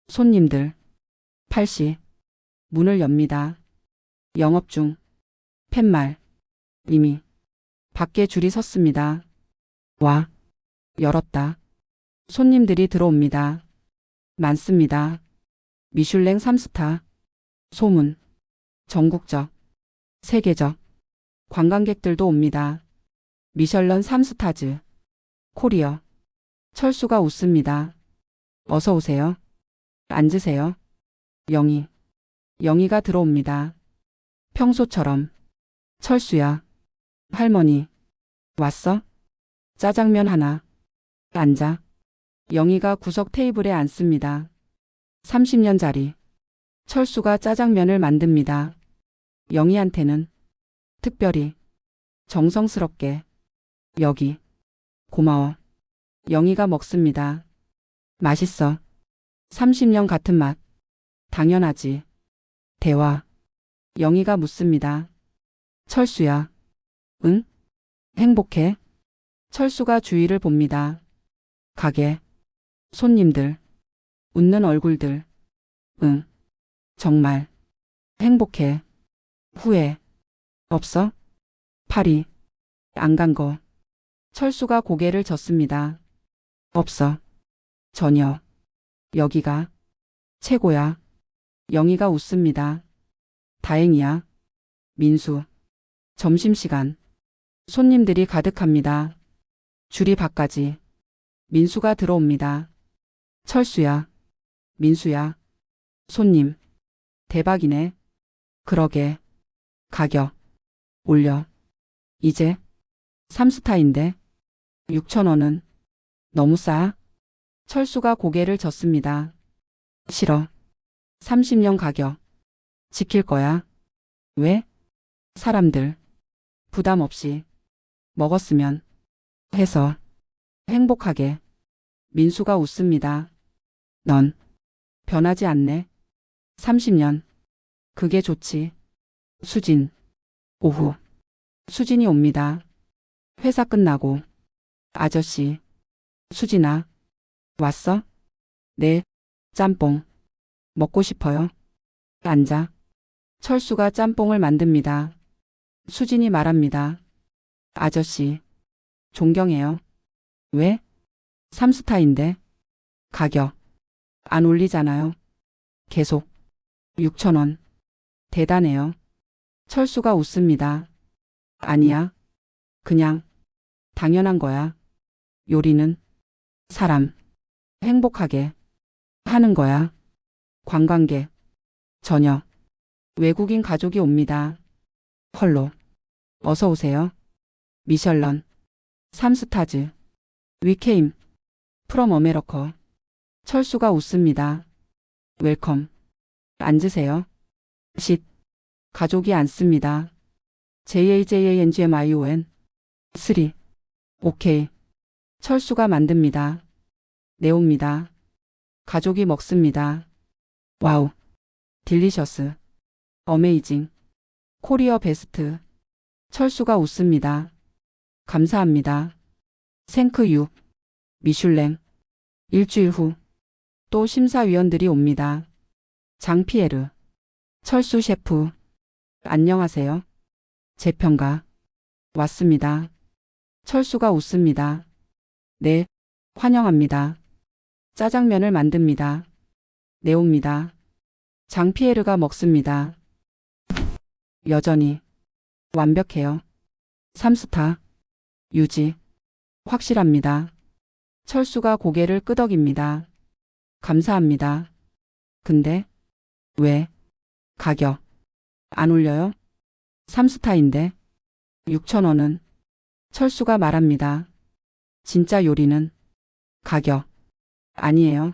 손님들. 8시. 문을 엽니다. 영업 중. 팻말. 이미. 밖에 줄이 섰습니다. 와. 열었다. 손님들이 들어옵니다. 많습니다. 미슐랭 3스타. 소문. 전국적. 세계적. 관광객들도 옵니다. 미슐랭 3스타즈. 코리아. 철수가 웃습니다. 어서 오세요. 앉으세요. 영희. 영희가 들어옵니다. 평소처럼. 철수야. 할머니. 왔어? 짜장면 하나. 앉아. 영희가 구석 테이블에 앉습니다. 30년짜리. 철수가 짜장면을 만듭니다. 영희한테는 특별히 정성스럽게. 여기. 고마워. 영희가 먹습니다. 맛있어. 30년 같은 맛. 당연하지. 대화. 영희가 묻습니다. 철수야. 응? 행복해? 철수가 주위를 봅니다. 가게. 손님들. 웃는 얼굴들. 응. 정말. 행복해. 후회. 없어? 파리. 안 간 거. 철수가 고개를 젓습니다. 없어. 전혀. 여기가. 최고야. 영희가 웃습니다. 다행이야. 민수. 점심시간. 손님들이 가득합니다. 줄이 밖까지. 민수가 들어옵니다. 철수야. 민수야. 손님. 대박이네. 그러게. 가격. 올려. 이제. 3스타인데. 6,000원은. 너무 싸? 철수가 고개를 젓습니다. 싫어. 30년 가격. 지킬 거야. 왜? 사람들. 부담 없이. 먹었으면. 해서. 행복하게. 민수가 웃습니다. 넌. 변하지 않네. 30년. 그게 좋지. 수진. 오후. 수진이 옵니다. 회사 끝나고. 아저씨. 수진아. 왔어? 네. 짬뽕. 먹고 싶어요. 앉아. 철수가 짬뽕을 만듭니다. 수진이 말합니다. 아저씨, 존경해요. 왜? 3스타인데. 가격. 안 올리잖아요. 계속. 6,000원. 대단해요. 철수가 웃습니다. 아니야. 그냥. 당연한 거야. 요리는 사람 행복하게 하는 거야. 관광객. 저녁. 외국인 가족이 옵니다. 헐로. 어서 오세요. 미셜런. 3스타즈. 위케임. 프롬 어메러커. 철수가 웃습니다. 웰컴. 앉으세요. 쉿. 가족이 앉습니다. JAJANGMION. 3. 오케이. 철수가 만듭니다. 내옵니다. 가족이 먹습니다. 와우. 딜리셔스. 어메이징. 코리어 베스트. 철수가 웃습니다. 감사합니다. 생크 6. 미슐랭. 일주일 후. 또 심사위원들이 옵니다. 장피에르. 철수 셰프. 안녕하세요. 재평가. 왔습니다. 철수가 웃습니다. 네, 환영합니다. 짜장면을 만듭니다. 내옵니다. 장피에르가 먹습니다. 여전히 완벽해요. 3스타. 유지. 확실합니다. 철수가 고개를 끄덕입니다. 감사합니다. 근데 왜 가격 안 올려요? 3스타인데 6,000원은. 철수가 말합니다. 진짜 요리는 가격 아니에요.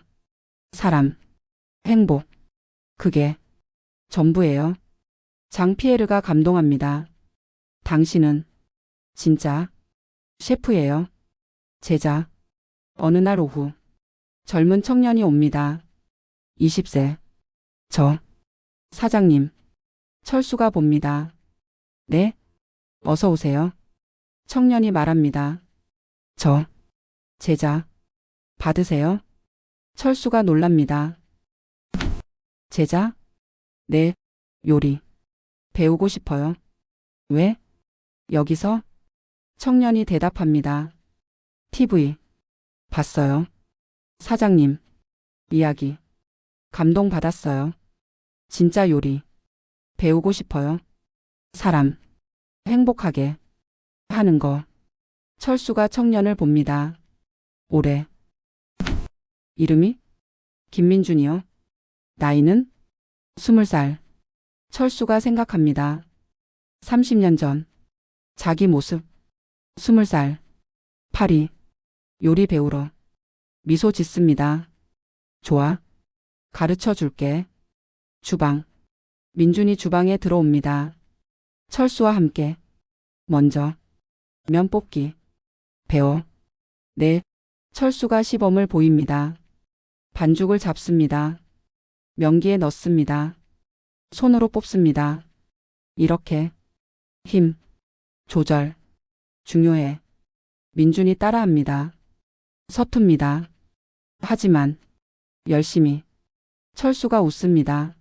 사람, 행복. 그게 전부예요. 장피에르가 감동합니다. 당신은 진짜 셰프예요. 제자. 어느 날 오후 젊은 청년이 옵니다. 20세. 저 사장님. 철수가 봅니다. 네? 어서 오세요. 청년이 말합니다. 저 제자 받으세요. 철수가 놀랍니다. 제자? 네, 요리 배우고 싶어요. 왜? 여기서? 청년이 대답합니다. TV 봤어요. 사장님 이야기 감동받았어요. 진짜 요리 배우고 싶어요. 사람 행복하게 하는 거. 철수가 청년을 봅니다. 올해. 이름이? 김민준이요. 나이는? 20살. 철수가 생각합니다. 30년 전. 자기 모습. 20살. 파리. 요리 배우러. 미소 짓습니다. 좋아. 가르쳐 줄게. 주방. 민준이 주방에 들어옵니다. 철수와 함께. 먼저. 면 뽑기. 배워. 네. 철수가 시범을 보입니다. 반죽을 잡습니다. 면기에 넣습니다. 손으로 뽑습니다. 이렇게. 힘. 조절. 중요해. 민준이 따라합니다. 서툽니다. 하지만 열심히. 철수가 웃습니다.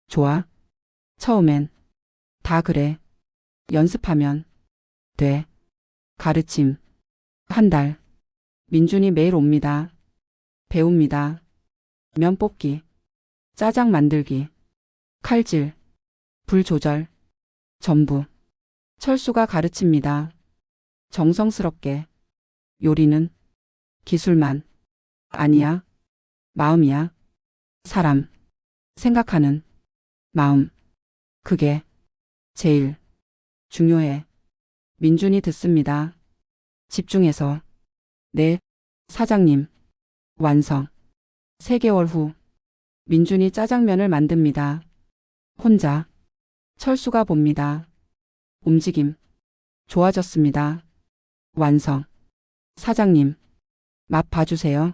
좋아. 처음엔 다 그래. 연습하면 돼. 가르침. 한 달. 민준이 매일 옵니다. 배웁니다. 면 뽑기. 짜장 만들기. 칼질. 불 조절. 전부. 철수가 가르칩니다. 정성스럽게. 요리는 기술만 아니야. 마음이야. 사람. 생각하는 마음. 그게 제일 중요해. 민준이 듣습니다. 집중해서. 네, 사장님. 완성. 3개월 후. 민준이 짜장면을 만듭니다. 혼자. 철수가 봅니다. 움직임. 좋아졌습니다. 완성. 사장님. 맛 봐주세요.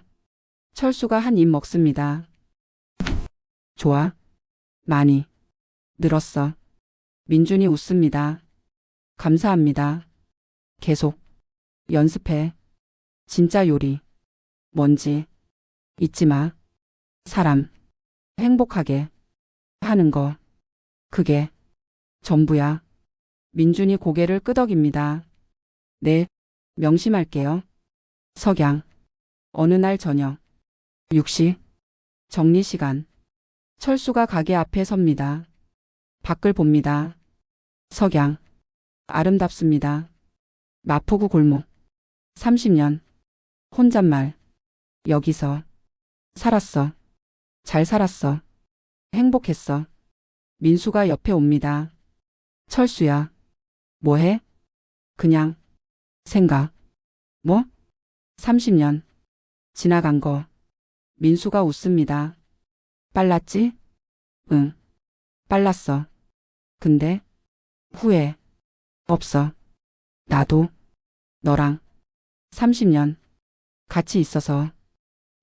철수가 한 입 먹습니다. 좋아. 많이. 늘었어. 민준이 웃습니다. 감사합니다. 계속. 연습해. 진짜 요리. 뭔지 잊지 마. 사람 행복하게 하는 거. 그게 전부야. 민준이 고개를 끄덕입니다. 네, 명심할게요. 석양. 어느 날 저녁. 6시. 정리 시간. 철수가 가게 앞에 섭니다. 밖을 봅니다. 석양. 아름답습니다. 마포구 골목. 30년. 혼잣말. 여기서. 살았어. 잘 살았어. 행복했어. 민수가 옆에 옵니다. 철수야. 뭐해? 그냥. 생각. 뭐? 30년. 지나간 거. 민수가 웃습니다. 빨랐지? 응. 빨랐어. 근데? 후회. 없어. 나도. 너랑. 30년. 같이 있어서.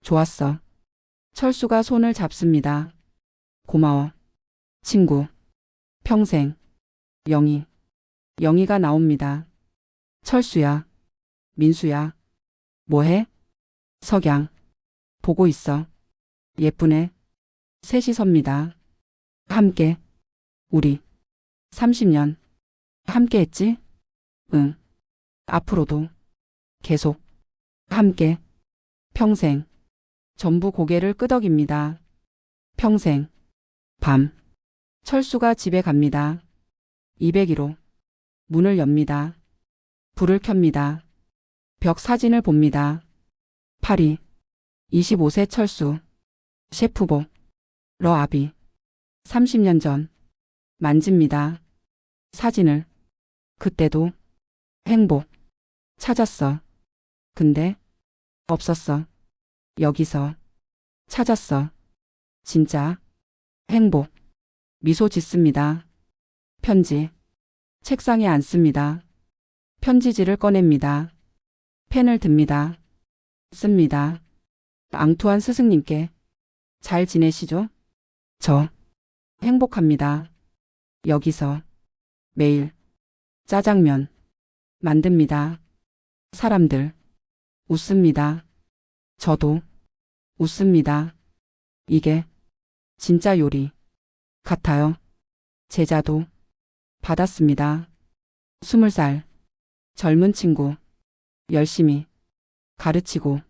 좋았어. 철수가 손을 잡습니다. 고마워. 친구. 평생. 영희. 영희가 나옵니다. 철수야. 민수야. 뭐해? 석양. 보고 있어. 예쁘네. 셋이 섭니다. 함께. 우리. 30년. 함께 했지? 응. 앞으로도. 계속. 함께. 평생. 전부 고개를 끄덕입니다. 평생. 밤. 철수가 집에 갑니다. 201호. 문을 엽니다. 불을 켭니다. 벽 사진을 봅니다. 파리. 25세 철수. 셰프복. 러아비. 30년 전. 만집니다. 사진을. 그때도. 행복. 찾았어. 근데. 없었어. 여기서. 찾았어. 진짜. 행복. 미소 짓습니다. 편지. 책상에 앉습니다. 편지지를 꺼냅니다. 펜을 듭니다. 씁니다. 앙투안 스승님께. 잘 지내시죠? 저. 행복합니다. 여기서. 매일. 짜장면. 만듭니다. 사람들. 웃습니다. 저도. 웃습니다. 이게. 진짜 요리. 같아요. 제자도. 받았습니다. 20살. 젊은 친구. 열심히. 가르치고.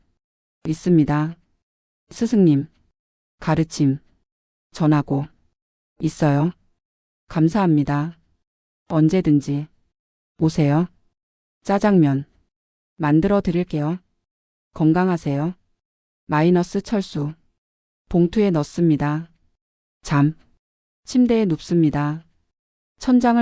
있습니다. 스승님. 가르침. 전하고. 있어요. 감사합니다. 언제든지. 오세요. 짜장면. 만들어 드릴게요. 건강하세요. 마이너스 철수. 봉투에 넣습니다. 잠. 침대에 눕습니다. 천장을